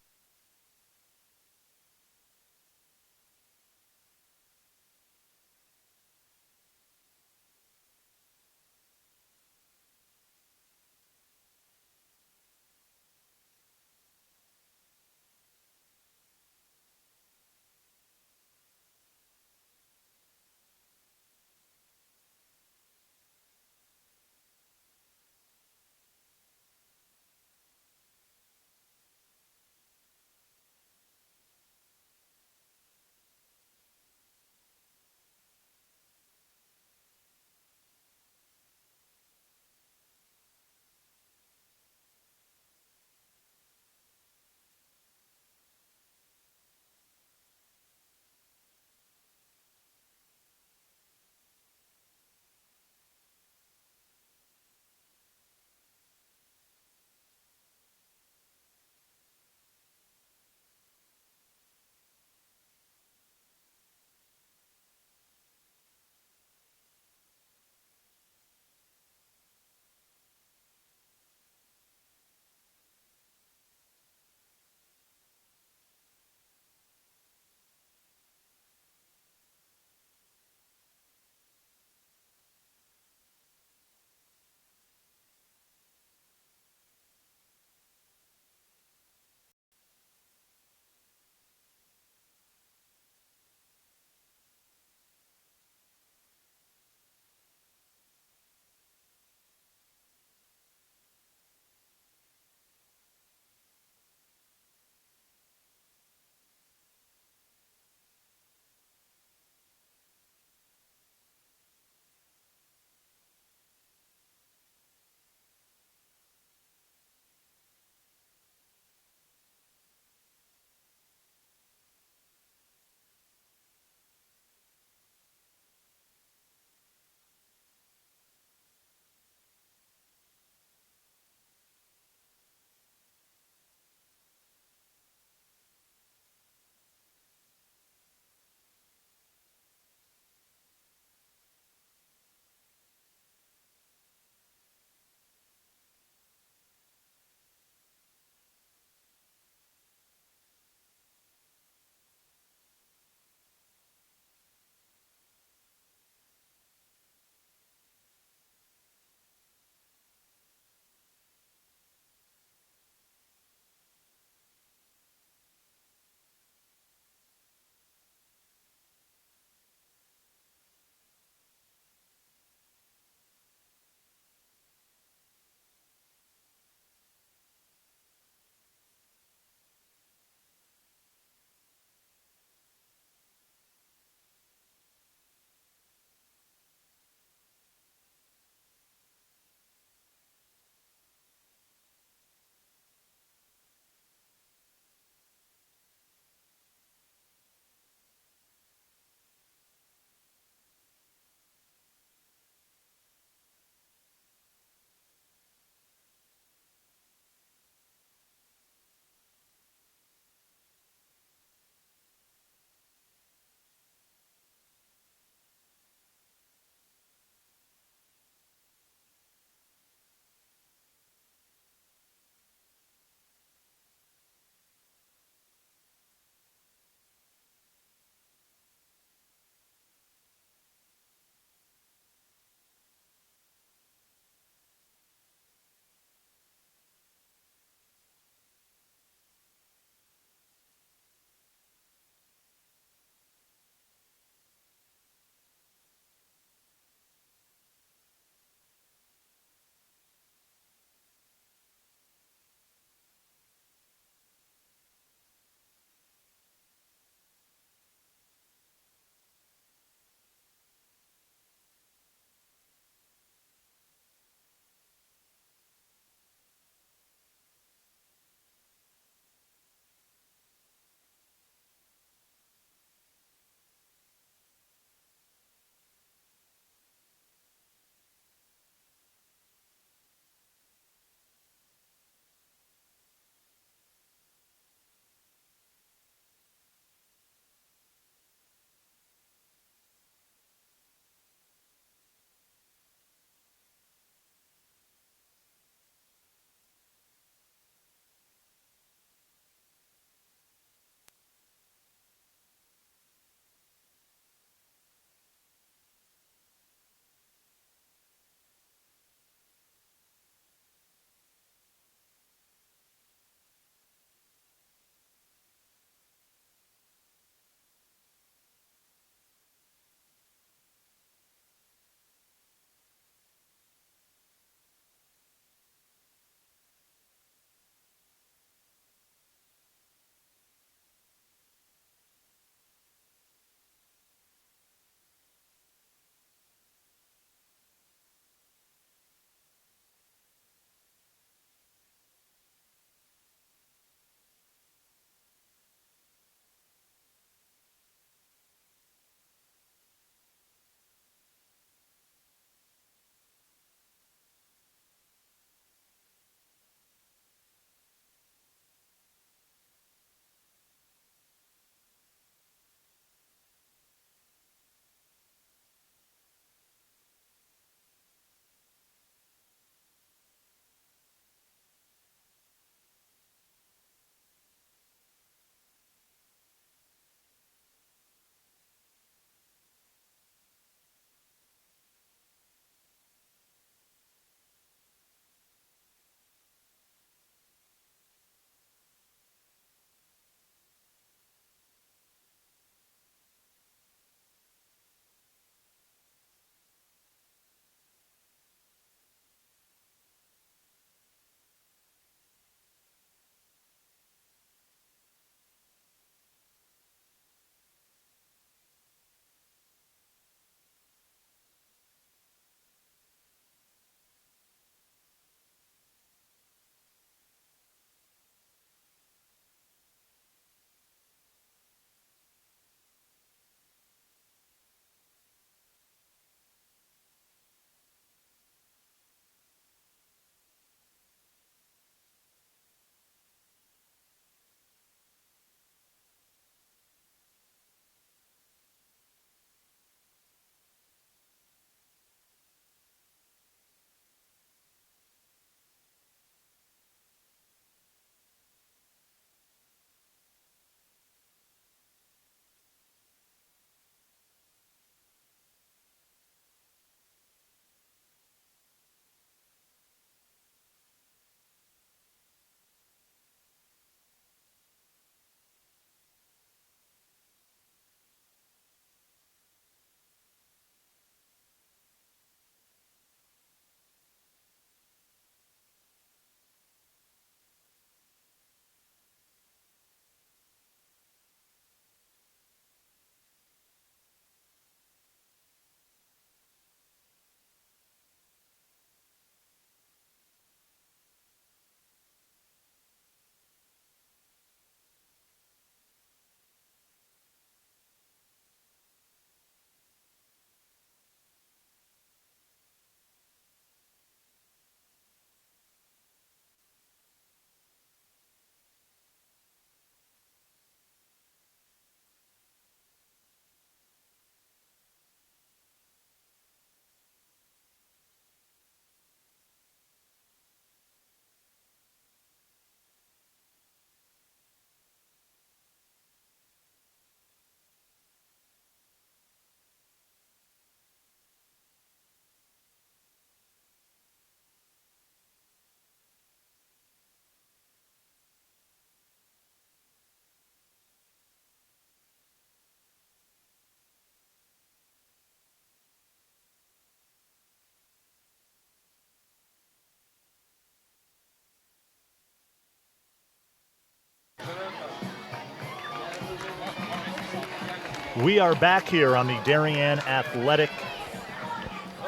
We are back here on the Darien Athletic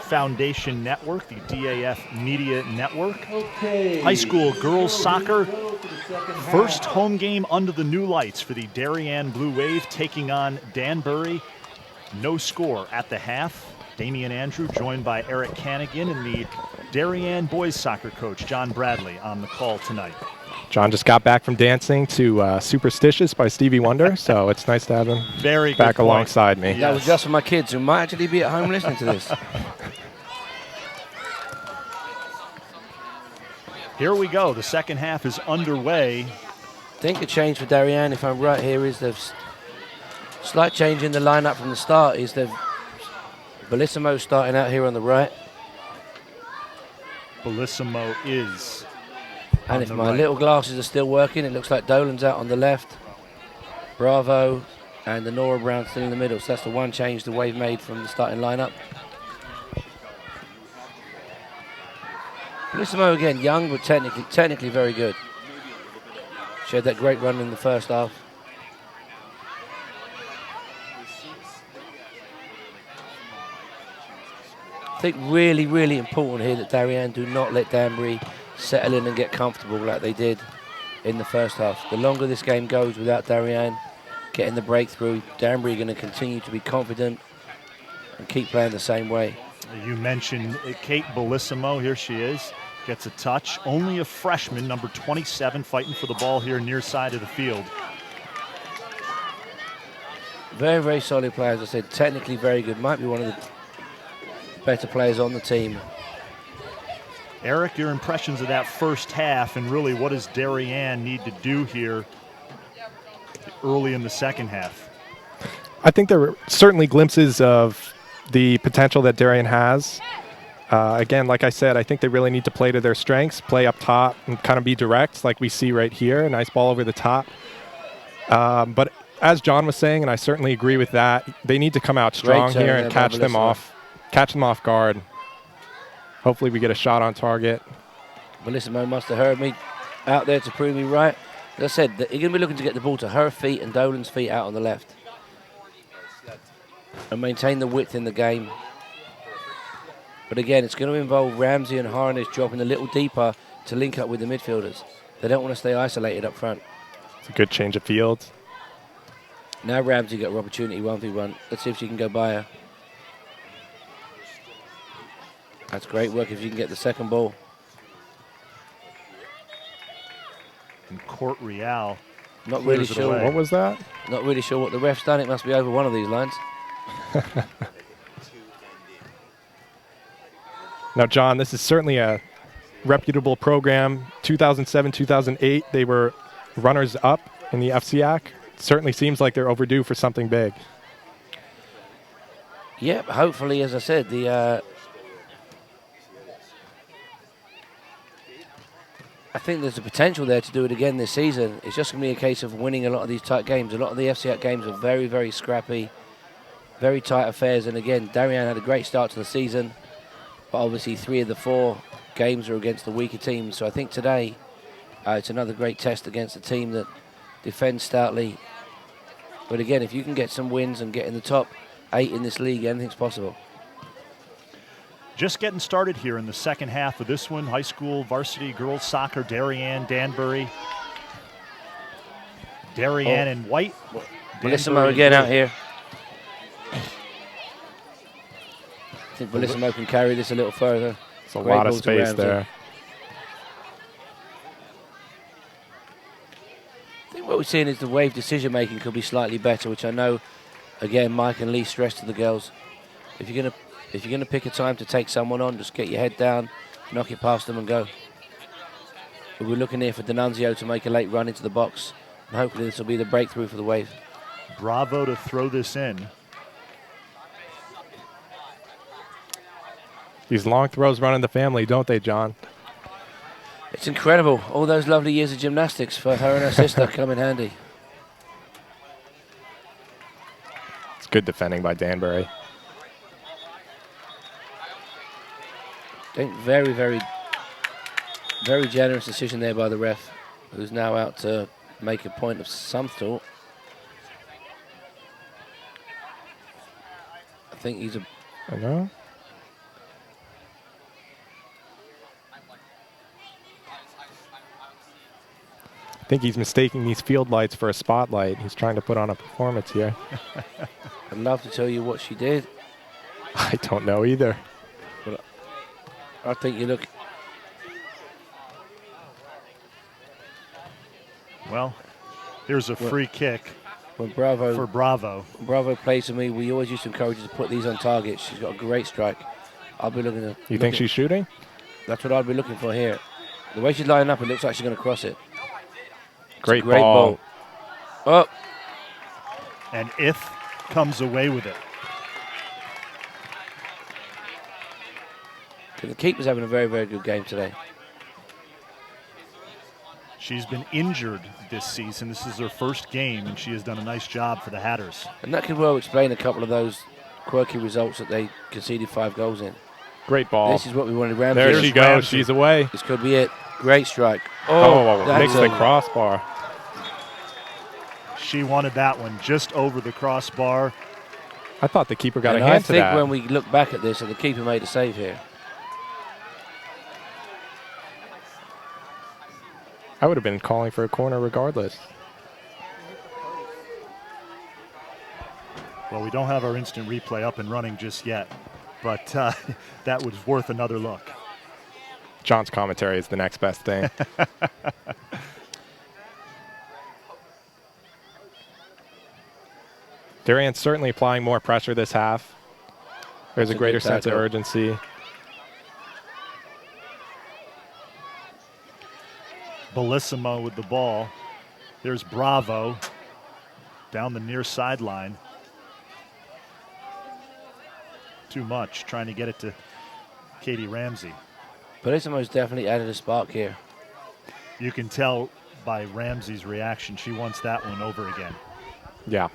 Foundation Network, the DAF Media Network. Okay. High school girls soccer, first home game under the new lights for the Darien Blue Wave, taking on Danbury. No score at the half. Damian Andrew joined by Eric Cannigan and the Darien boys soccer coach, John Bradley, on the call tonight. John just got back from dancing to Superstitious by Stevie Wonder, so it's nice to have him back alongside me. Yes. That was just for my kids who might actually be at home listening to this. Here we go. The second half is underway. I think a change for Darien, if I'm right here, is the slight change in the lineup from the start. Is the Bellissimo starting out here on the right. Bellissimo is. And if my little glasses are still working, it looks like Dolan's out on the left. Bravo and the Nora Brown still in the middle. So that's the one change the Wave made from the starting lineup. Bellissimo again, young but technically very good. She had that great run in the first half. I think really important here that Darien do not let Danbury settle in and get comfortable like they did in the first half. The longer this game goes without Darien getting the breakthrough, Danbury are going to continue to be confident and keep playing the same way. You mentioned Kate Bellissimo. Here she is. Gets a touch. Only a freshman, number 27, fighting for the ball here near side of the field. Very solid player, as I said. Technically very good. Might be one of the better players on the team. Eric, your impressions of that first half, and really what does Darien need to do here early in the second half? I think there were certainly glimpses of the potential that Darien has. Again, like I said, I think they really need to play to their strengths, play up top and kind of be direct like we see right here. A nice ball over the top. But as John was saying, and I certainly agree with that, they need to come out strong here and catch them off guard. Hopefully we get a shot on target. Bellissimo must have heard me out there to prove me right. As I said, you're going to be looking to get the ball to her feet and Dolan's feet out on the left. And maintain the width in the game. But again, it's going to involve Ramsey and Harnish dropping a little deeper to link up with the midfielders. They don't want to stay isolated up front. It's a good change of fields. Now Ramsey got an opportunity 1v1. Let's see if she can go by her. That's great work if you can get the second ball. And Court Real. Not really sure. What was that? Not really sure what the ref's done. It must be over one of these lines. Now, John, this is certainly a reputable program. 2007, 2008, they were runners-up in the FCIAC. Certainly seems like they're overdue for something big. Yep, hopefully, as I said, I think there's a potential there to do it again this season. It's just going to be a case of winning a lot of these tight games. A lot of the FCIAC games are very scrappy, very tight affairs. And again, Darien had a great start to the season, but obviously 3 of the 4 games are against the weaker teams. So I think today it's another great test against a team that defends stoutly. But again, if you can get some wins and get in the top 8 in this league, anything's possible. Just getting started here in the second half of this one. High school varsity girls soccer, Darien, Danbury. Darien in white. Bellissimo again out here. I think Bellissimo can carry this a little further. It's a lot of space there. I think what we're seeing is the Wave decision making could be slightly better, which I know, again, Mike and Lee stress to the girls. If you're going to pick a time to take someone on, just get your head down, knock it past them and go. But we're looking here for D'Annunzio to make a late run into the box, and hopefully this will be the breakthrough for the Wave. Bravo to throw this in. These long throws run in the family, don't they, John? It's incredible. All those lovely years of gymnastics for her and her sister come in handy. It's good defending by Danbury. I think very generous decision there by the ref, who's now out to make a point of some sort. I think he's a... I know. I think he's mistaking these field lights for a spotlight. He's trying to put on a performance here. I'd love to tell you what she did. I don't know either. But I think you look... Well, here's a free kick When Bravo... for Bravo. Bravo plays with me, we always used to encourage her to put these on target. She's got a great strike. I'll be looking at... You think she's shooting? That's what I'd be looking for here. The way she's lining up, it looks like she's going to cross it. Great Great ball. Oh, And If comes away with it. the keeper's having a very, very good game today. She's been injured this season. This is her first game, and she has done a nice job for the Hatters. And that could well explain a couple of those quirky results that they conceded 5 goals in. Great ball. This is what we wanted. Ramsey. There she goes. Ramsey. She's away. This could be it. Great strike. Oh, that's makes the crossbar. She wanted that one just over the crossbar. I thought the keeper got And a hand to I think that. when we look back at this, that the keeper made a save here. I would have been calling for a corner regardless. Well, we don't have our instant replay up and running just yet, but that was worth another look. John's commentary is the next best thing. Darien's certainly applying more pressure this half. There's a That's a greater good sense of tackle. urgency. Bellissimo with the ball. There's Bravo down the near sideline. Too much, trying to get it to Katie Ramsey. Bellissimo's definitely added a spark here. You can tell by Ramsey's reaction, she wants that one over again. Yeah.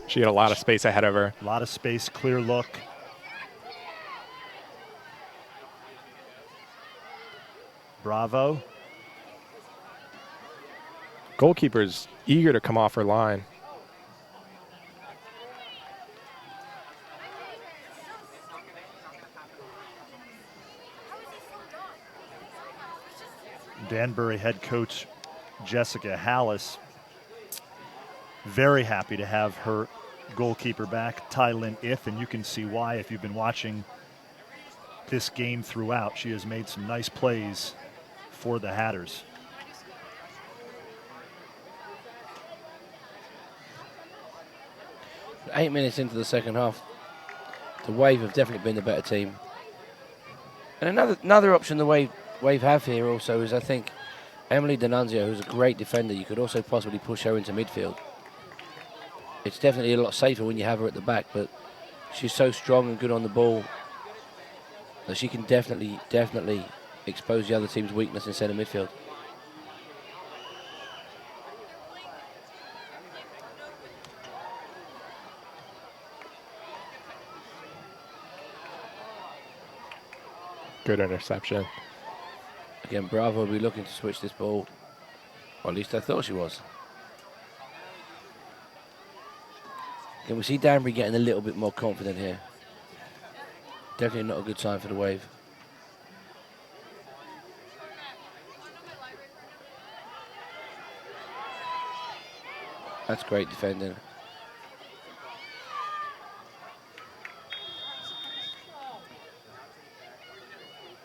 She had a lot of space ahead of her. A lot of space, clear look. Bravo. Goalkeeper's eager to come off her line. Danbury head coach Jessica Hallis very happy to have her goalkeeper back, Tylynn If, and you can see why if you've been watching this game throughout. She has made some nice plays for the Hatters. Eight minutes into the second half, the Wave have definitely been the better team. And another option the Wave have here also is, I think, Emily D'Annunzio, who's a great defender. You could also possibly push her into midfield. It's definitely a lot safer when you have her at the back, but she's so strong and good on the ball that she can definitely expose the other team's weakness in centre midfield. Good interception. Again, Bravo will be looking to switch this ball. Or at least I thought she was. Again, we see Danbury getting a little bit more confident here. Definitely not a good sign for the Wave. That's great defending.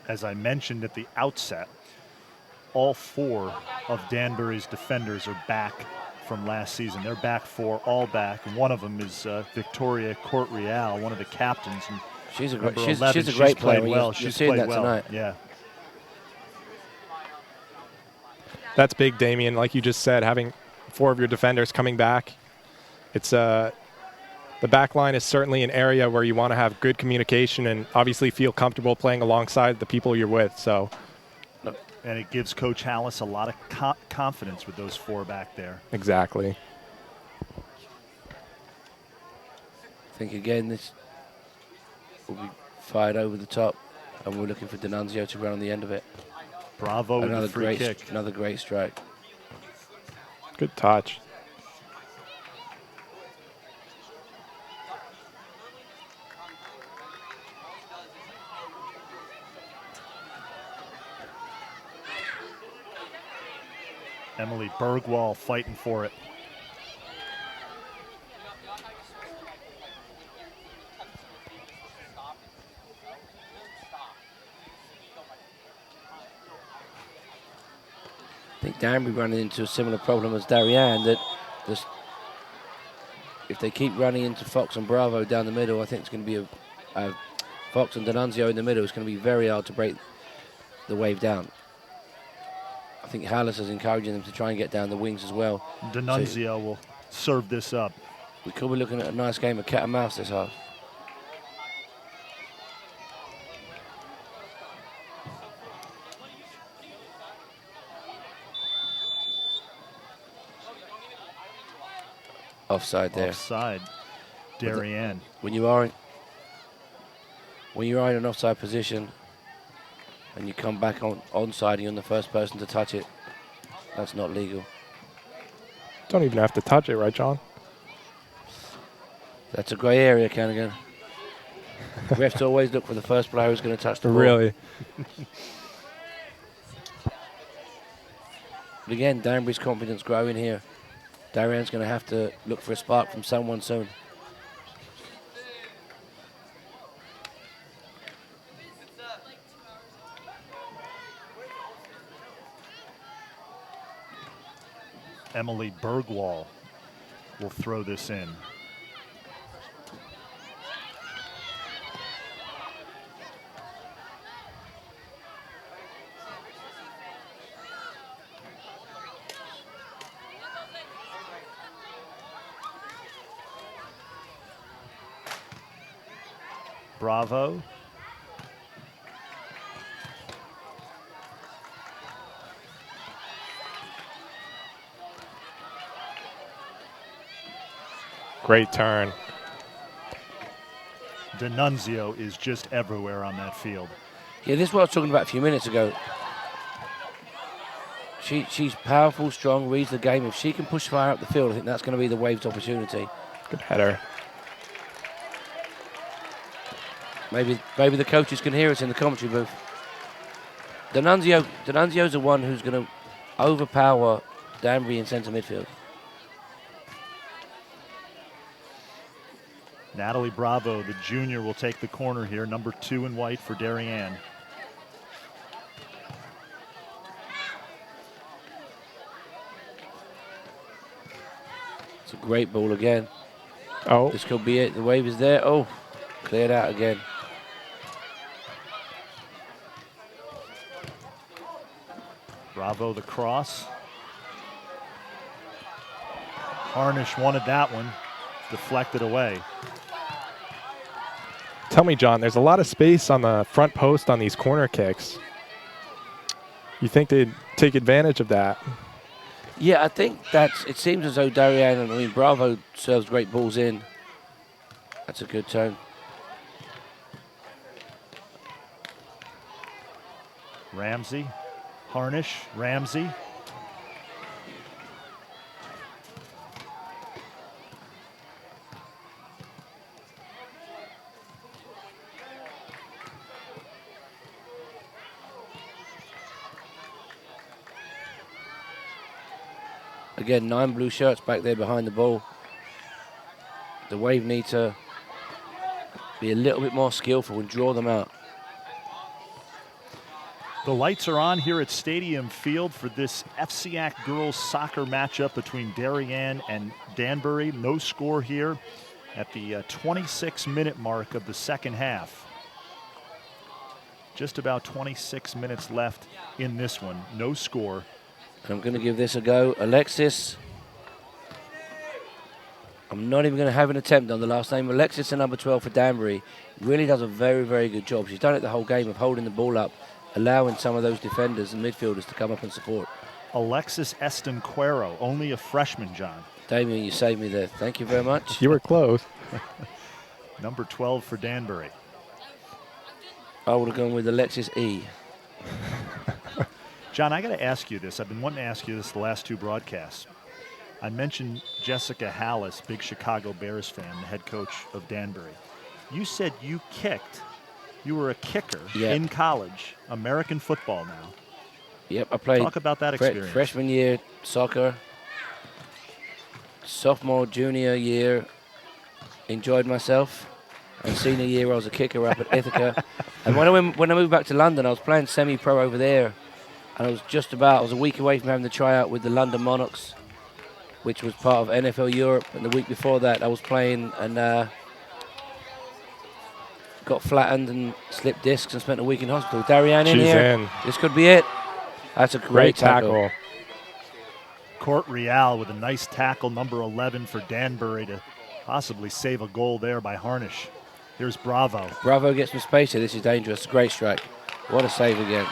As I mentioned at the outset, all 4 of Danbury's defenders are back from last season. They're all back. And one of them is Victoria Court-Real, one of the captains. And She's a great, number she's 11, a great player. played well. You're She's seeing played that well. tonight. Yeah. That's big, Damien. Like you just said, having 4 of your defenders coming back. It's the back line is certainly an area where you want to have good communication and obviously feel comfortable playing alongside the people you're with. So, And it gives Coach Hallis a lot of confidence with those 4 back there. exactly. I think again this will be fired over the top, and we're looking for D'Annunzio to run on the end of it. Bravo with the free kick. Another great strike. Good touch. Emily Bergwall fighting for it. I think Danbury running into a similar problem as Darien, that if they keep running into Fox and Bravo down the middle, I think it's going to be a Fox and D'Annunzio in the middle. It's going to be very hard to break the wave down. I think Hallis is encouraging them to try and get down the wings as well. D'Annunzio will serve this up. We could be looking at a nice game of cat and mouse this half. Offside there. Offside. Darien. When you are in an offside position and you come back onside and you're the first person to touch it, that's not legal. Don't even have to touch it, right, John? That's a grey area, Canagan. Refs always look for the first player who's going to touch the ball. Really? But again, Danbury's confidence growing here. Darien's going to have to look for a spark from someone soon. Emily Bergwall will throw this in. Bravo. Great turn. D'Annunzio is just everywhere on that field. Yeah, this is what I was talking about a few minutes ago. She's powerful, strong, reads the game. If she can push fire up the field, I think that's going to be the Wave's opportunity. Good header. Maybe the coaches can hear us in the commentary booth. D'Annunzio's the one who's going to overpower Danbury in centre midfield. Natalie Bravo, the junior, will take the corner here. Number 2 in white for Darien. It's a great ball again. Oh. This could be it. The Wave is there. Oh, cleared out again. Bravo the cross. Harnish wanted that one. Deflected away. Tell me, John, there's a lot of space on the front post on these corner kicks. You think they'd take advantage of that? Yeah, I think it seems as though Darien, Bravo serves great balls in. That's a good turn. Ramsey, Harnish, Ramsey. Again, 9 blue shirts back there behind the ball. The Wave need to be a little bit more skillful and draw them out. The lights are on here at Stadium Field for this FCIAC girls soccer matchup between Darien and Danbury. No score here at the 26-minute mark of the second half. Just about 26 minutes left in this one. No score. I'm going to give this a go. Alexis. I'm not even going to have an attempt on the last name. Alexis, the number 12 for Danbury, really does a very, very good job. She's done it the whole game of holding the ball up, allowing some of those defenders and midfielders to come up and support. Alexis Estenquero, only a freshman, John. Damien, you saved me there. Thank you very much. You were close. Number 12 for Danbury. I would have gone with Alexis E. John, I got to ask you this. I've been wanting to ask you this the last 2 broadcasts. I mentioned Jessica Hallis, big Chicago Bears fan, the head coach of Danbury. You said you kicked. You were a kicker in college, American football now. Yep, I played. Talk about that experience. Freshman year soccer. Sophomore, junior year, enjoyed myself. And senior year, I was a kicker up at Ithaca. And when I moved back to London, I was playing semi-pro over there. And I was a week away from having the tryout with the London Monarchs, which was part of NFL Europe. And the week before that, I was playing and got flattened and slipped discs and spent a week in hospital. Darien in here. This could be it. That's a great tackle. Court Real with a nice tackle, number 11 for Danbury to possibly save a goal there by Harnish. Here's Bravo. Bravo gets some space here. This is dangerous. Great strike. What a save again.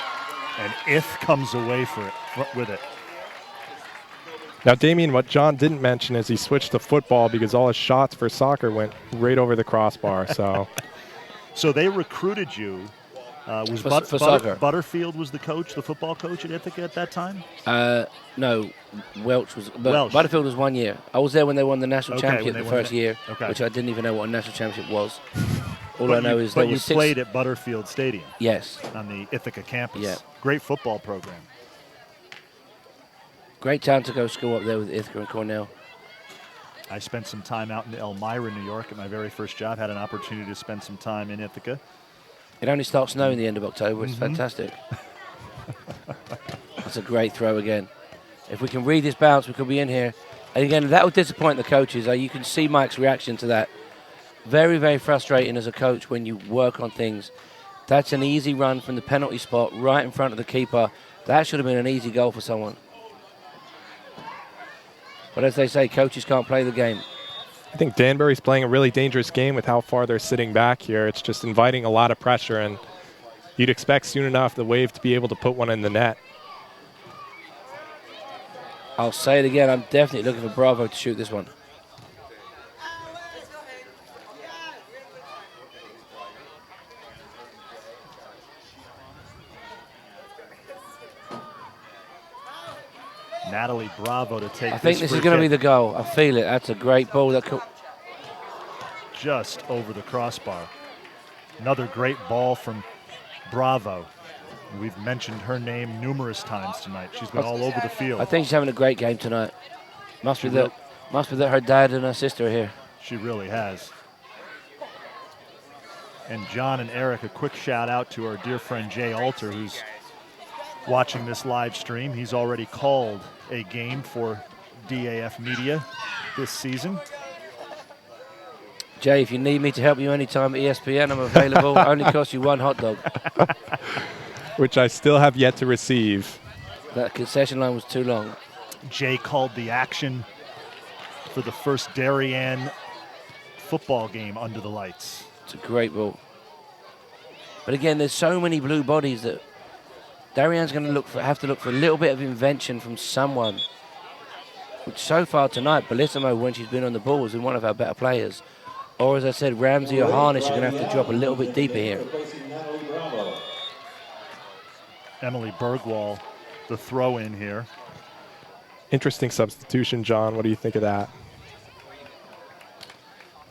And Ith comes away with it. Now, Damien, what John didn't mention is he switched to football because all his shots for soccer went right over the crossbar. So they recruited you. Was for soccer. Butterfield was the coach, the football coach at Ithaca at that time? No, Welch was. Welch. Butterfield was 1 year. I was there when they won the national championship the first year, okay. which I didn't even know what a national championship was. All I know is there was you played at Butterfield Stadium. Yes. On the Ithaca campus. Yeah. Great football program. Great time to go school up there with Ithaca and Cornell. I spent some time out in Elmira, New York at my very first job. Had an opportunity to spend some time in Ithaca. It only starts snowing the end of October. It's fantastic. That's a great throw again. If we can read this bounce, we could be in here. And again, that would disappoint the coaches. You can see Mike's reaction to that. Very, very frustrating as a coach when you work on things. That's an easy run from the penalty spot right in front of the keeper. That should have been an easy goal for someone. But as they say, coaches can't play the game. I think Danbury's playing a really dangerous game with how far they're sitting back here. It's just inviting a lot of pressure, and you'd expect soon enough the Wave to be able to put one in the net. I'll say it again. I'm definitely looking for Bravo to shoot this one. Natalie Bravo to take I think this is going to be the goal. I feel it. That's a great ball. Just over the crossbar. Another great ball from Bravo. We've mentioned her name numerous times tonight. She's been all over the field. I think she's having a great game tonight. Must be that her dad and her sister are here. She really has. And John and Eric, a quick shout out to our dear friend Jay Alter, who's watching this live stream. He's already called a game for DAF Media this season. Jay, if you need me to help you anytime at ESPN, I'm available. Only cost you one hot dog. Which I still have yet to receive. That concession line was too long. Jay called the action for the first Darien football game under the lights. It's a great ball. But again, there's so many blue bodies that Darien's going to have to look for a little bit of invention from someone. Which so far tonight, Bellissimo, when she's been on the ball, has been one of our better players. Or as I said, Ramsey or Harnish are going to have to drop a little bit deeper here. Emily Bergwall, the throw in here. Interesting substitution, John. What do you think of that?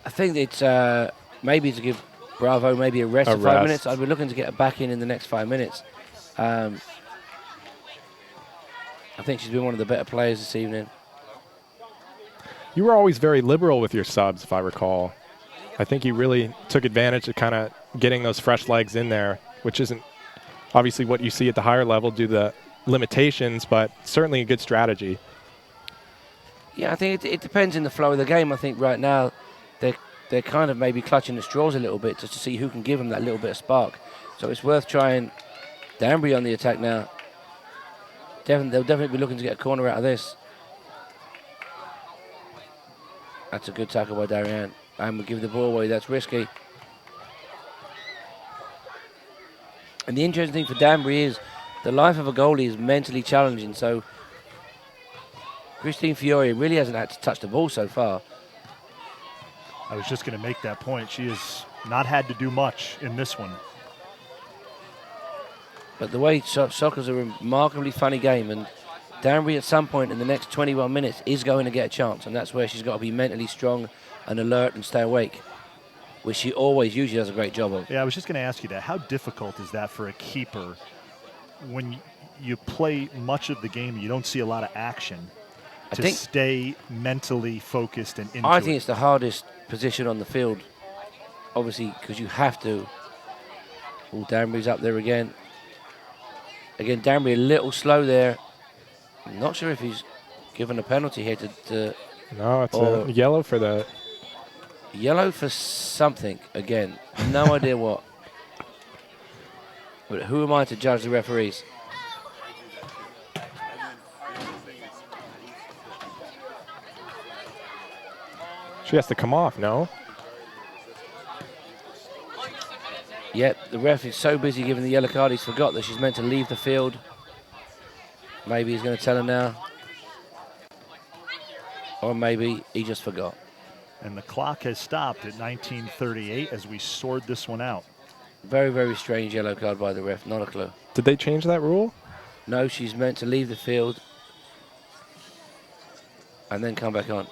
I think it's maybe to give Bravo maybe a rest of 5 minutes. I'd be looking to get her back in the next 5 minutes. I think she's been one of the better players this evening. You were always very liberal with your subs, if I recall. I think you really took advantage of kind of getting those fresh legs in there, which isn't obviously what you see at the higher level due to the limitations, but certainly a good strategy. Yeah, I think it depends in the flow of the game. I think right now they're kind of maybe clutching the straws a little bit just to see who can give them that little bit of spark. So it's worth trying Danbury on the attack now. They'll definitely be looking to get a corner out of this. That's a good tackle by Darien. And we'll give the ball away. That's risky. And the interesting thing for Danbury is the life of a goalie is mentally challenging. So Christine Fiore really hasn't had to touch the ball so far. I was just going to make that point. She has not had to do much in this one. But the way soccer's a remarkably funny game, and Danbury at some point in the next 21 minutes is going to get a chance, and that's where she's got to be mentally strong and alert and stay awake, which she always usually does a great job of. Yeah, I was just going to ask you that. How difficult is that for a keeper when you play much of the game, you don't see a lot of action I to think- stay mentally focused and into I think it. it's the hardest position on the field, obviously, because you have to. Oh, Danbury's up there again. Again, Danbury a little slow there. I'm not sure if he's given a penalty here to No, it's Or- a yellow for the. yellow for something. Again, no idea what. But who am I to judge the referees? She has to come off, no? Yet the ref is so busy giving the yellow card, he's forgot that she's meant to leave the field. Maybe he's going to tell her now. Or maybe he just forgot. And the clock has stopped at 19:38 as we soared this one out. Very, very strange yellow card by the ref. Not a clue. Did they change that rule? No, she's meant to leave the field and then come back on.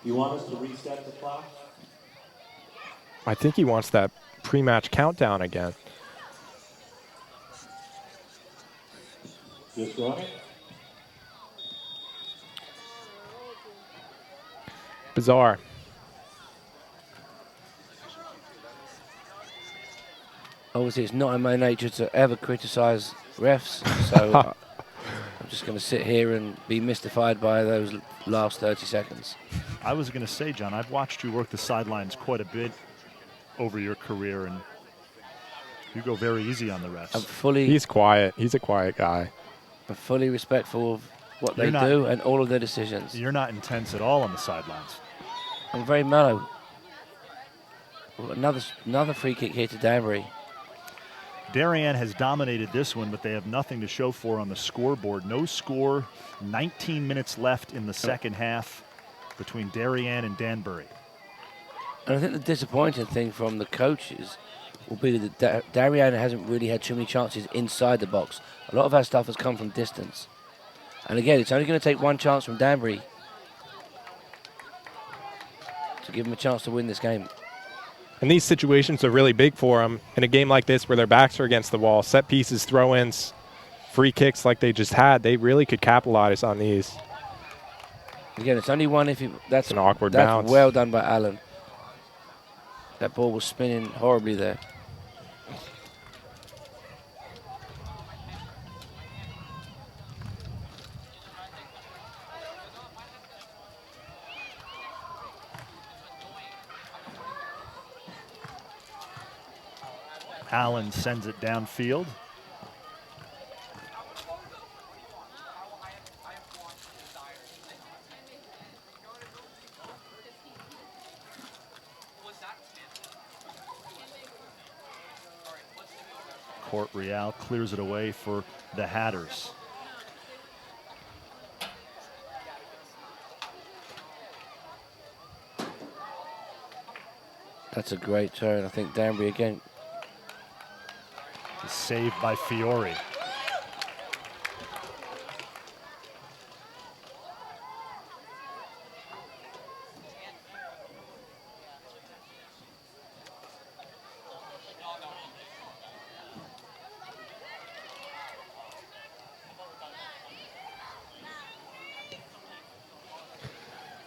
You want us to reset the clock? I think he wants that pre-match countdown again. Just right. Bizarre. Obviously, it's not in my nature to ever criticize refs, so I'm just going to sit here and be mystified by those last 30 seconds. I was going to say, John, I've watched you work the sidelines quite a bit over your career, and you go very easy on the I'm refs. fully, He's quiet. He's a quiet guy. I'm fully respectful of what they You're not- do and all of their decisions. You're not intense at all on the sidelines. I'm very mellow. Well, another free kick here to Danbury. Darien has dominated this one, but they have nothing to show for on the scoreboard. No score, 19 minutes left in the second half between Darien and Danbury. And I think the disappointing thing from the coaches will be that Darien hasn't really had too many chances inside the box. A lot of our stuff has come from distance. And again, it's only going to take one chance from Danbury to give them a chance to win this game. And these situations are really big for them in a game like this where their backs are against the wall. Set pieces, throw-ins, free kicks like they just had. They really could capitalize on these. Again, it's only one if you... That's An awkward that's bounce. well done by Allen. That ball was spinning horribly there. Allen sends it downfield. Court Real clears it away for the Hatters. That's a great turn. I think Danbury again. Saved by Fiore.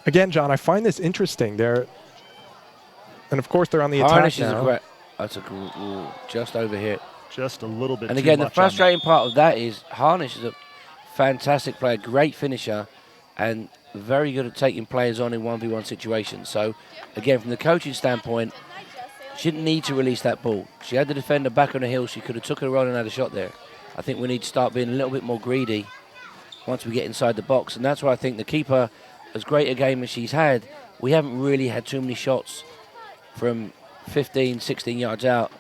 Again, John, I find this interesting. And of course, they're on the attack Harnish is now. a great... That's a just over here. Just a little bit And too again, the much on that. frustrating part of that is Harnish is a fantastic player, great finisher, and very good at taking players on in 1v1 situations. So, again, from the coaching standpoint, she didn't need to release that ball. She had the defender back on the hill. She could have took her on and had a shot there. I think we need to start being a little bit more greedy once we get inside the box. And that's why I think the keeper, as great a game as she's had, we haven't really had too many shots from 15, 16 yards out.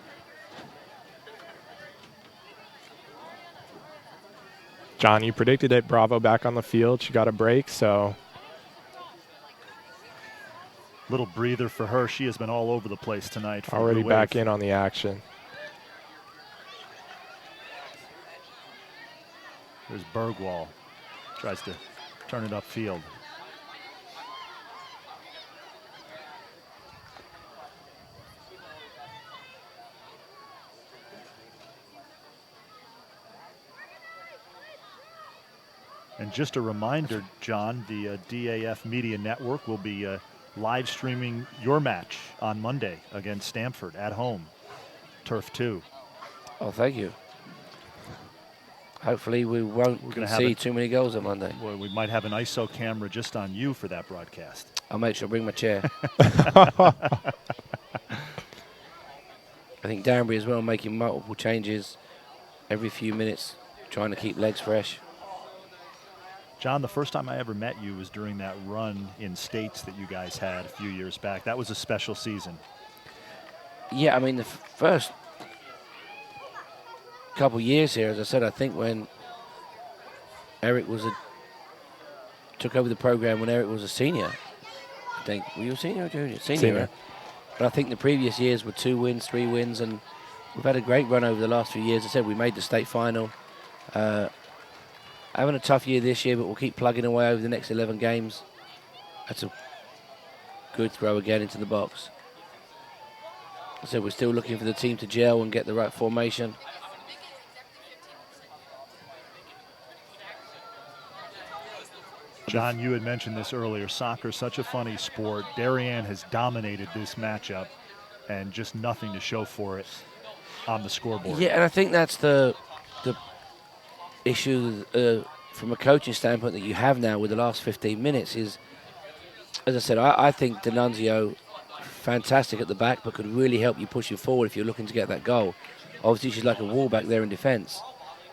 John, you predicted it. Bravo back on the field. She got a break, so Little breather for her. She has been all over the place tonight. For already Blue back Wave. in on the action. There's Bergwall. Tries to turn it upfield. And just a reminder, John, the DAF Media Network will be live streaming your match on Monday against Stamford at home, Turf 2. Oh, thank you. Hopefully we won't concede too many goals on Monday. Well, we might have an ISO camera just on you for that broadcast. I'll make sure I bring my chair. I think Danbury as well, making multiple changes every few minutes, trying to keep legs fresh. John, the first time I ever met you was during that run in states that you guys had a few years back. That was a special season. Yeah, I mean, the first couple years here, as I said, I think when Eric took over the program when Eric was a senior. I think, were you a senior or junior? Senior. Right? But I think the previous years were 2 wins, 3 wins, and we've had a great run over the last few years. As I said, we made the state final. Having a tough year this year, but we'll keep plugging away over the next 11 games. That's a good throw again into the box. So we're still looking for the team to gel and get the right formation. John, you had mentioned this earlier. Soccer is such a funny sport. Darien has dominated this matchup and just nothing to show for it on the scoreboard. Yeah, and I think that's the issue from a coaching standpoint that you have now with the last 15 minutes is, as I said, I think D'Annunzio, fantastic at the back, but could really help you push you forward if you're looking to get that goal. Obviously, she's like a wall back there in defence.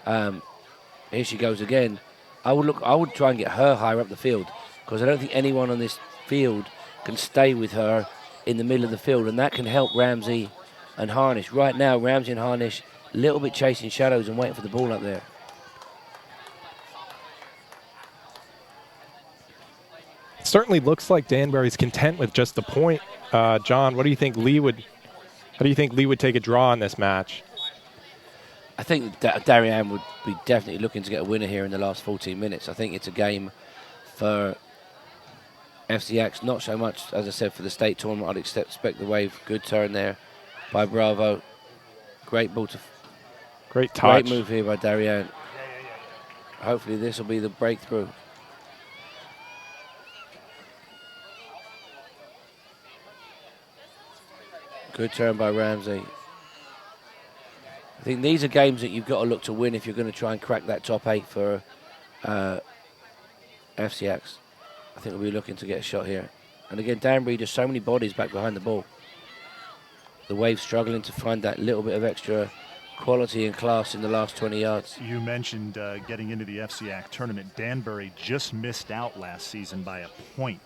Here she goes again. I would try and get her higher up the field because I don't think anyone on this field can stay with her in the middle of the field, and that can help Ramsey and Harnish. Right now, Ramsey and Harnish a little bit chasing shadows and waiting for the ball up there. Certainly looks like Danbury's content with just the point. John, what do you think Lee would? How do you think Lee would take a draw in this match? I think Darien would be definitely looking to get a winner here in the last 14 minutes. I think it's a game for FCIAC, not so much, as I said, for the state tournament. I'd expect the Wave. Good turn there by Bravo. Great ball to... Great touch. Great move here by Darien. Hopefully this will be the breakthrough. Good turn by Ramsey. I think these are games that you've got to look to win if you're going to try and crack that top 8 for FCIAC. I think we'll be looking to get a shot here. And again, Danbury, just so many bodies back behind the ball. The Wave struggling to find that little bit of extra quality and class in the last 20 yards. You mentioned getting into the FCIAC tournament. Danbury just missed out last season by a point.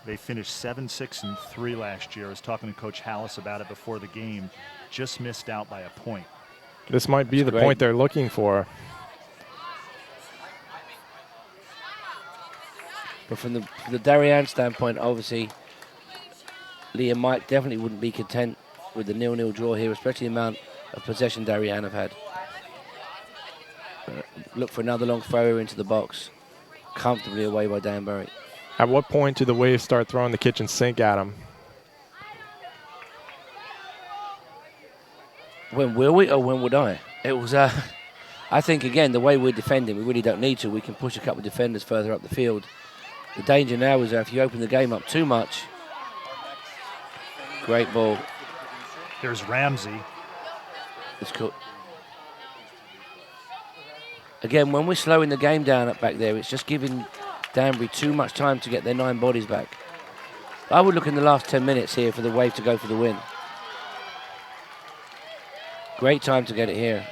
They finished 7-6-3 last year. I was talking to Coach Hallis about it before the game. Just missed out by a point. This might be the point they're looking for. But from the Darien standpoint, obviously, Lee and Mike definitely wouldn't be content with the 0-0 draw here, especially the amount of possession Darien have had. Look for another long throw into the box. Comfortably away by Danbury. At what point do the Waves start throwing the kitchen sink at him? When will we, or when would I? It was, I think, again, the way we're defending, we really don't need to. We can push a couple of defenders further up the field. The danger now is that if you open the game up too much. Great ball. There's Ramsey. It's cool. Again, when we're slowing the game down up back there, it's just giving Danbury too much time to get their 9 bodies back. I would look in the last 10 minutes here for the Wave to go for the win. Great time to get it here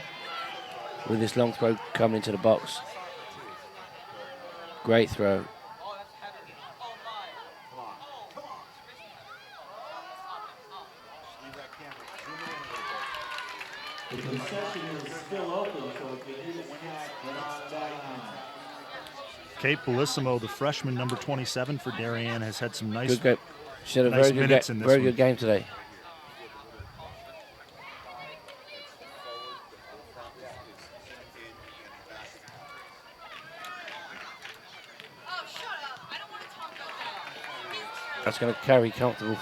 with this long throw coming into the box. Great throw. The concession is still open, so if you need a snack, get on down. Kate Bellissimo, the freshman, number 27 for Darien, has had some nice, good she had a nice very minutes in this very one. good game today. That's going to carry comfortable.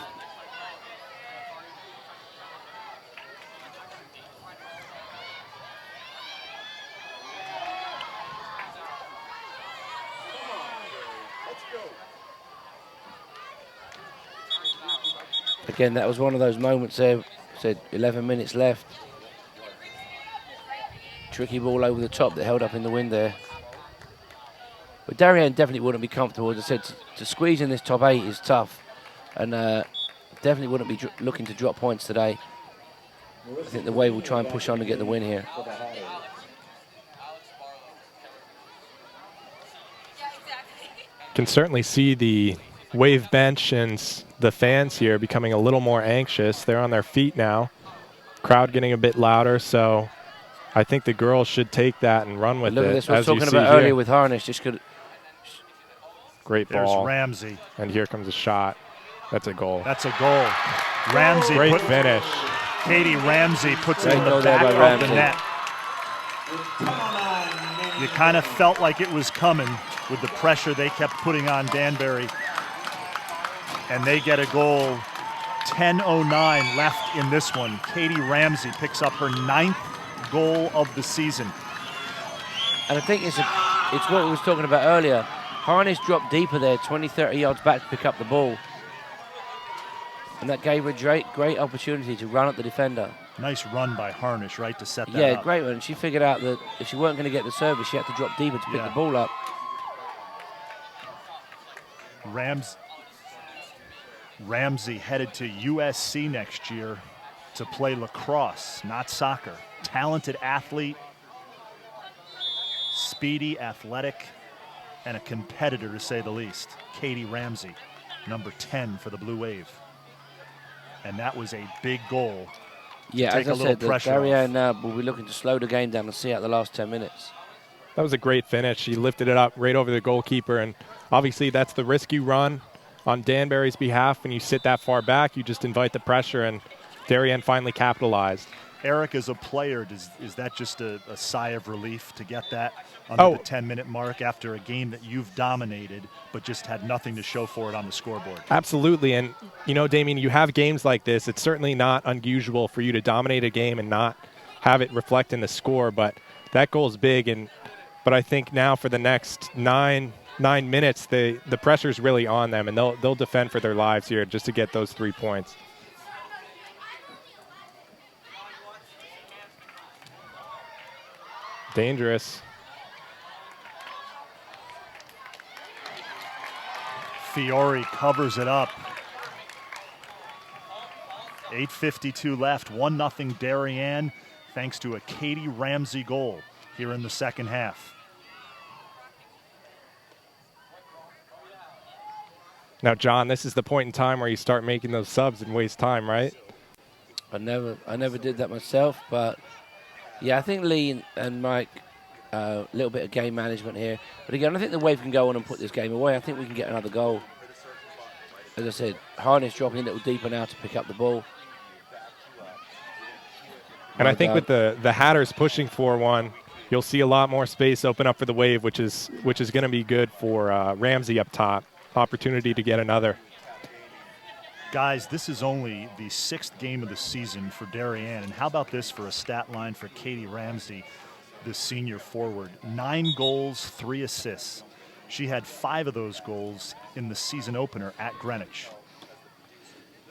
Again, that was one of those moments there. Said 11 minutes left. Tricky ball over the top that held up in the wind there. But Darien definitely wouldn't be comfortable. As I said, to squeeze in this top 8 is tough. And definitely wouldn't be looking to drop points today. I think the Wave will try and push on to get the win here. Can certainly see the Wave bench and the fans here becoming a little more anxious. They're on their feet now. Crowd getting a bit louder, so I think the girls should take that and run with it. Look at this, I was as you talking see about here. earlier with Harnish. Just could. Great There's ball. Ramsey. And here comes a shot. That's a goal. That's a goal. Ramsey. Great finish. Katie Ramsey puts it Great in the goal there back by of the Ramsey. net. You kind of felt like it was coming with the pressure they kept putting on Danbury. And they get a goal. 10:09 left in this one. Katie Ramsey picks up her 9th goal of the season. And I think it's what we was talking about earlier. Harnish dropped deeper there, 20, 30 yards back to pick up the ball. And that gave her a great opportunity to run at the defender. Nice run by Harnish, right, to set that Yeah, up. great one. She figured out that if she weren't going to get the service, she had to drop deeper to pick the ball up. Ramsey headed to USC next year to play lacrosse, not soccer. Talented athlete, speedy, athletic, and a competitor to say the least. Katie Ramsey, number 10 for the Blue Wave. And that was a big goal. Yeah, take as I a little said, pressure Darien will be looking to slow the game down and see out the last 10 minutes. That was a great finish. She lifted it up right over the goalkeeper, and obviously that's the risk you run on Danbury's behalf. When you sit that far back, you just invite the pressure, and Darien finally capitalized. Eric, as a player, is that just a sigh of relief to get that under the 10-minute mark after a game that you've dominated but just had nothing to show for it on the scoreboard? Absolutely. And, you know, Damien, you have games like this. It's certainly not unusual for you to dominate a game and not have it reflect in the score, but that goal is big. But I think now for the next nine minutes, the pressure's really on them, and they'll defend for their lives here just to get those 3 points. Dangerous. Fiore covers it up. 8:52 left, 1-0 Darien, thanks to a Katie Ramsey goal here in the second half. Now, John, this is the point in time where you start making those subs and waste time, right? I never did that myself, but yeah, I think Lee and Mike, a little bit of game management here. But again, I think the Wave can go on and put this game away. I think we can get another goal. As I said, Harnish dropping a little deeper now to pick up the ball. And I think with the Hatters pushing for one, you'll see a lot more space open up for the Wave, which is going to be good for Ramsey up top. Opportunity to get another. Guys, this is only the 6th game of the season for Darien, and how about this for a stat line for Katie Ramsey, the senior forward? 9 goals, 3 assists. She had 5 of those goals in the season opener at Greenwich.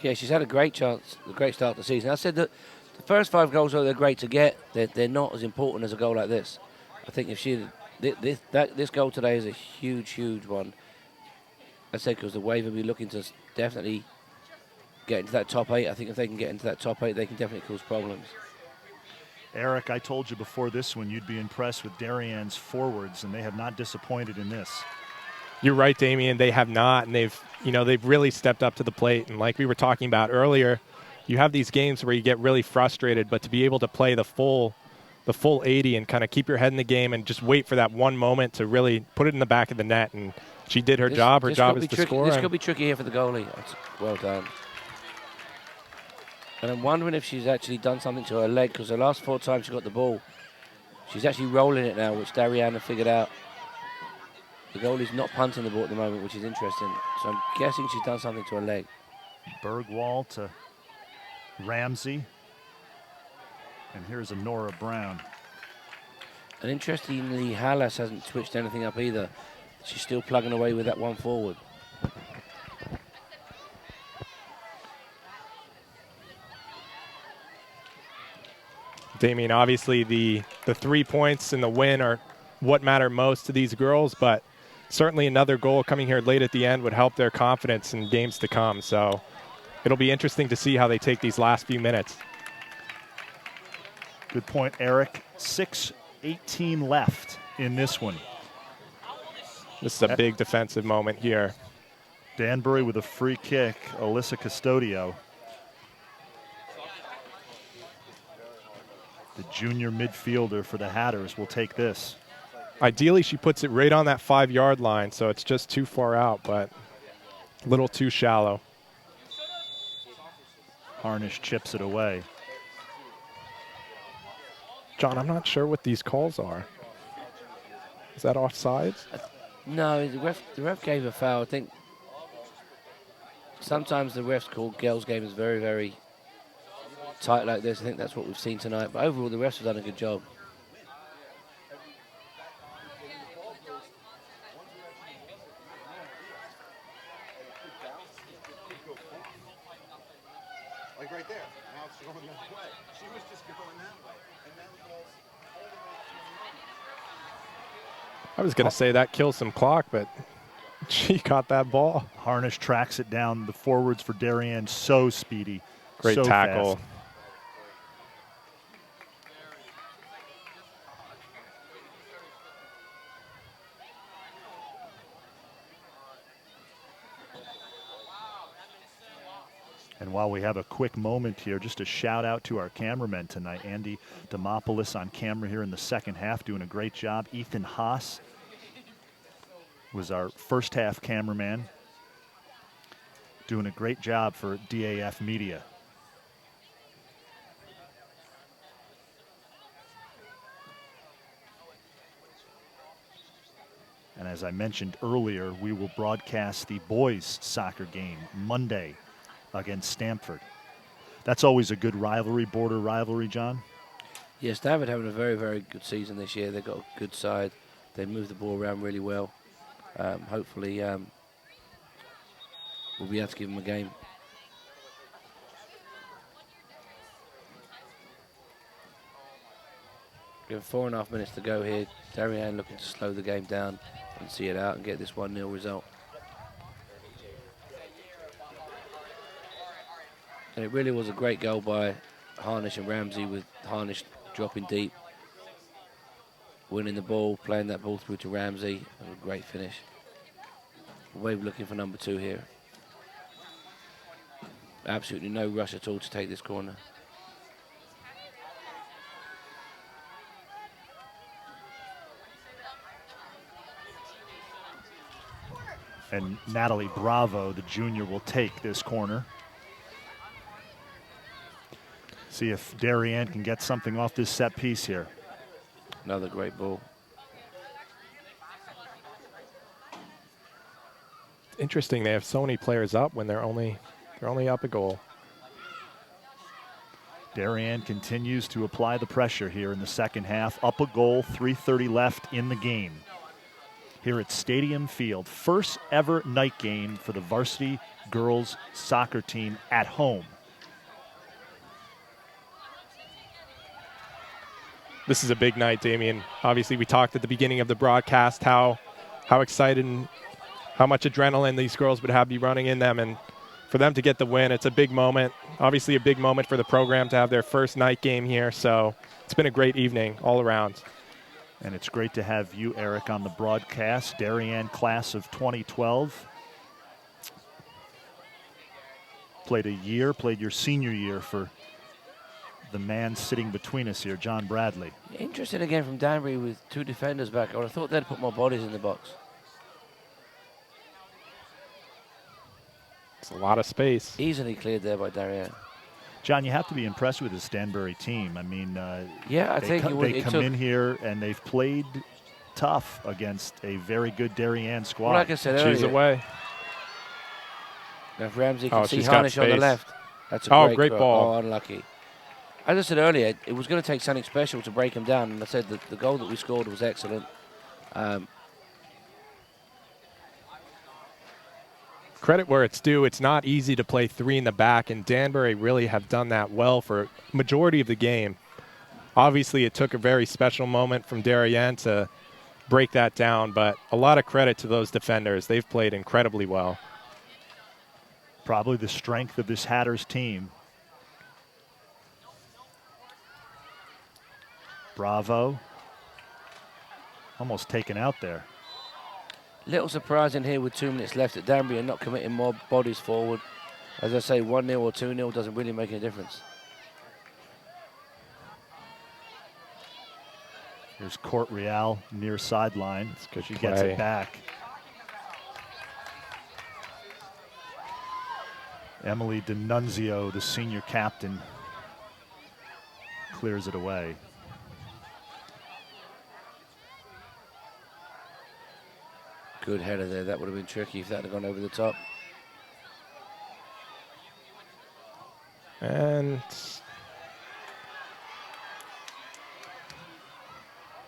Yeah, she's had a great start to the season. I said that the first 5 goals, though they're great to get, they're not as important as a goal like this. I think if this goal today is a huge one. I said because the Wave will be looking to definitely get into that top 8. I think if they can get into that top 8, they can definitely cause problems. Eric, I told you before this one you'd be impressed with Darien's forwards, and they have not disappointed in this. You're right, Damien. They have not, and they've really stepped up to the plate. And like we were talking about earlier, you have these games where you get really frustrated, but to be able to play the full 80 and kind of keep your head in the game and just wait for that one moment to really put it in the back of the net. And she did her job. Her job is to score. This could be tricky here for the goalie. That's well done. And I'm wondering if she's actually done something to her leg, because the last 4 times she got the ball, she's actually rolling it now, which Darien figured out. The goalie's not punting the ball at the moment, which is interesting. So I'm guessing she's done something to her leg. Bergwall to Ramsey. And here's a Nora Brown. And interestingly, Hallas hasn't switched anything up either. She's still plugging away with that one forward. Damien, obviously the 3 points and the win are what matter most to these girls, but certainly another goal coming here late at the end would help their confidence in games to come. So it'll be interesting to see how they take these last few minutes. Good point, Eric. 6:18 left in this one. This is a big defensive moment here. Danbury with a free kick. Alyssa Custodio, the junior midfielder for the Hatters, will take this. Ideally, she puts it right on that 5-yard line, so it's just too far out, but a little too shallow. Harnish chips it away. John, I'm not sure what these calls are. Is that offsides? No, the ref gave a foul. I think sometimes the refs call girls' games very, very tight like this. I think that's what we've seen tonight. But overall, the refs have done a good job. Like right there. Now it's going that way. She was just going that way. And now the ball's all the way to I was going to say that kills some clock, but she caught that ball. Harnish tracks it down. The forwards for Darien, so speedy. Great so tackle. Fast. And while we have a quick moment here, just a shout out to our cameramen tonight. Andy Demopoulos on camera here in the second half, doing a great job. Ethan Haas was our first half cameraman, doing a great job for DAF Media. And as I mentioned earlier, we will broadcast the boys' soccer game Monday against Stamford. That's always a good rivalry, border rivalry, John. Yeah, Stamford having a very, very good season this year. They've got a good side. They move the ball around really well. Hopefully, we'll be able to give them a game. We have 4.5 minutes to go here. Darien looking to slow the game down and see it out and get this 1-0 result. And it really was a great goal by Harnish and Ramsey, with Harnish dropping deep, winning the ball, playing that ball through to Ramsey. A great finish. Wave looking for number 2 here. Absolutely no rush at all to take this corner. And Natalie Bravo, the junior, will take this corner. See if Darien can get something off this set piece here. Another great ball. Interesting, they have so many players up when they're only up a goal. Darien continues to apply the pressure here in the second half. Up a goal, 3:30 left in the game. Here at Stadium Field, first ever night game for the varsity girls soccer team at home. This is a big night, Damien. Obviously, we talked at the beginning of the broadcast how excited and how much adrenaline these girls would have be running in them. And for them to get the win, it's a big moment. Obviously, a big moment for the program to have their first night game here. So it's been a great evening all around. And it's great to have you, Eric, on the broadcast. Darien class of 2012. Played your senior year for the man sitting between us here, John Bradley. Interesting again from Danbury with 2 defenders back. I would have thought they'd put more bodies in the box. It's a lot of space. Easily cleared there by Darien. John, you have to be impressed with this Danbury team. I mean, yeah, I think they come in here and they've played tough against a very good Darien squad. Well, like I said earlier, She's away. Now if Ramsey can see she's got Harnish on the space. left, that's a Great ball. Oh, unlucky. As I said earlier, it was going to take something special to break him down, and I said that the goal that we scored was excellent. Credit where it's due. It's not easy to play 3 in the back, and Danbury really have done that well for majority of the game. Obviously, it took a very special moment from Darien to break that down, but a lot of credit to those defenders. They've played incredibly well. Probably the strength of this Hatters team. Bravo. Almost taken out there. Little surprising here with 2 minutes left at Danbury and not committing more bodies forward. As I say, 1-0 or 2-0 doesn't really make any difference. Here's Court Real near sideline. She gets it back. Emily D'Annunzio, the senior captain, clears it away. Good header there. That would have been tricky if that had gone over the top. And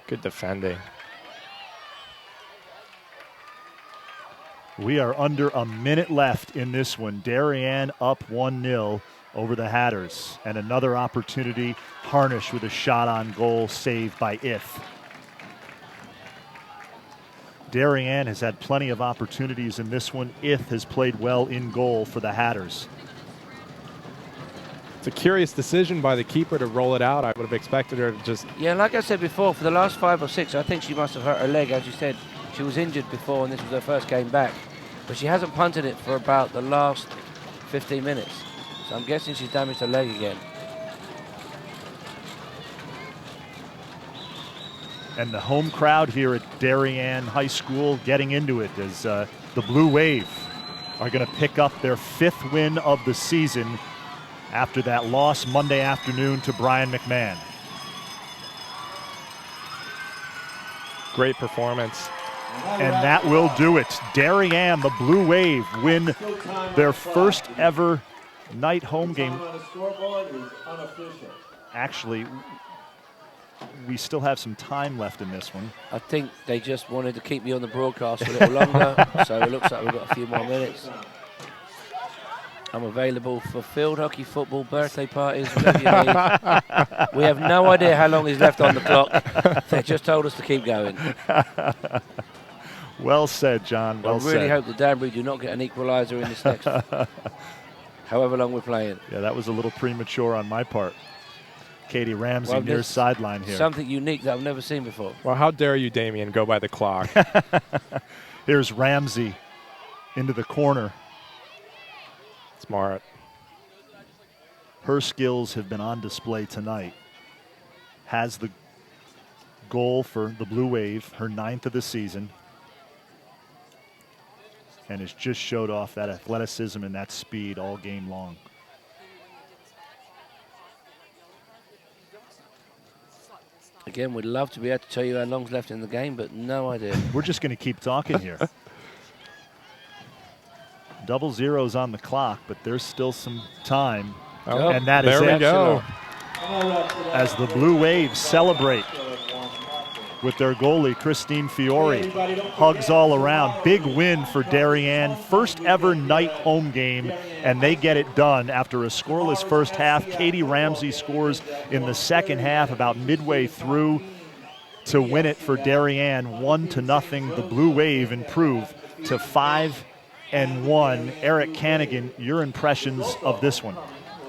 good defending. We are under a minute left in this one. Darien up 1-0 over the Hatters. And another opportunity. Harnish with a shot on goal saved by If. Darien has had plenty of opportunities in this one. If has played well in goal for the Hatters. It's a curious decision by the keeper to roll it out. I would have expected her to just... Yeah, like I said before, for the last 5 or 6, I think she must have hurt her leg. As you said, she was injured before and this was her first game back. But she hasn't punted it for about the last 15 minutes. So I'm guessing she's damaged her leg again. And the home crowd here at Darien High School getting into it as the Blue Wave are going to pick up their 5th win of the season after that loss Monday afternoon to Brian McMahon. Great performance. And that will do it. Darien, the Blue Wave, win their first ever night home game. Actually, we still have some time left in this one. I think they just wanted to keep me on the broadcast for a little longer, so it looks like we've got a few more minutes. I'm available for field hockey, football, birthday parties, whatever you need. We have no idea how long is left on the clock. They just told us to keep going. Well said, John. Well said. I really hope that Danbury do not get an equaliser in this next however long we're playing. Yeah, that was a little premature on my part. Katie Ramsey near sideline here. Something unique that I've never seen before. Well, how dare you, Damien, go by the clock. Here's Ramsey into the corner. Smart. Her skills have been on display tonight. Has the goal for the Blue Wave, her 9th of the season. And has just showed off that athleticism and that speed all game long. Again, we'd love to be able to tell you how long's left in the game, but no idea. We're just going to keep talking here. Double zeros on the clock, but there's still some time. Oh, and that is there it. we go. As the Blue Waves celebrate with their goalie, Christine Fiore. Hugs all around. Big win for Darien. First ever night home game, and they get it done after a scoreless first half. Katie Ramsey scores in the second half about midway through to win it for Darien 1-0. The Blue Wave improve to 5-1. Eric Cannigan, your impressions of this one?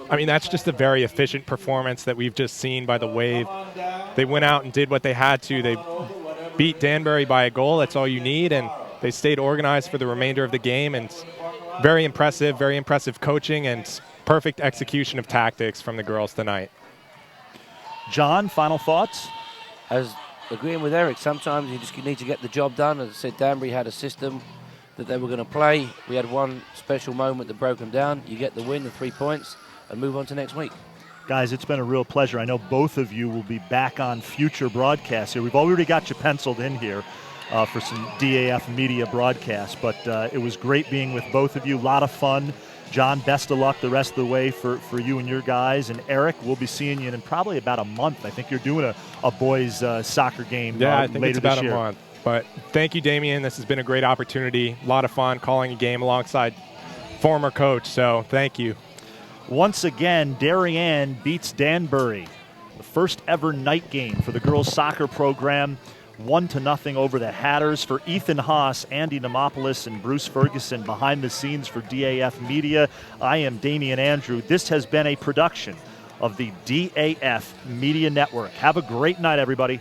I mean, that's just a very efficient performance that we've just seen by the Wave. They went out and did what they had to. They beat Danbury by a goal. That's all you need. And they stayed organized for the remainder of the game. And very impressive coaching and perfect execution of tactics from the girls tonight. John, final thoughts? As agreeing with Eric, sometimes you just need to get the job done. As I said, Danbury had a system that they were going to play. We had one special moment that broke them down. You get the win, the 3 points, and move on to next week. Guys, it's been a real pleasure. I know both of you will be back on future broadcasts here. We've already got you penciled in here for some DAF media broadcasts, but it was great being with both of you. A lot of fun. John, best of luck the rest of the way for you and your guys. And Eric, we'll be seeing you in probably about a month. I think you're doing a boys soccer game I think later it's about this year. a month. But thank you, Damien. This has been a great opportunity. A lot of fun calling a game alongside former coach, so thank you. Once again, Darien beats Danbury The first ever night game for the girls soccer program. 1-0 over the Hatters. For Ethan Haas, Andy Nemopoulos, and Bruce Ferguson behind the scenes for DAF Media, I am Damian Andrew. This has been a production of the DAF Media Network. Have a great night, everybody.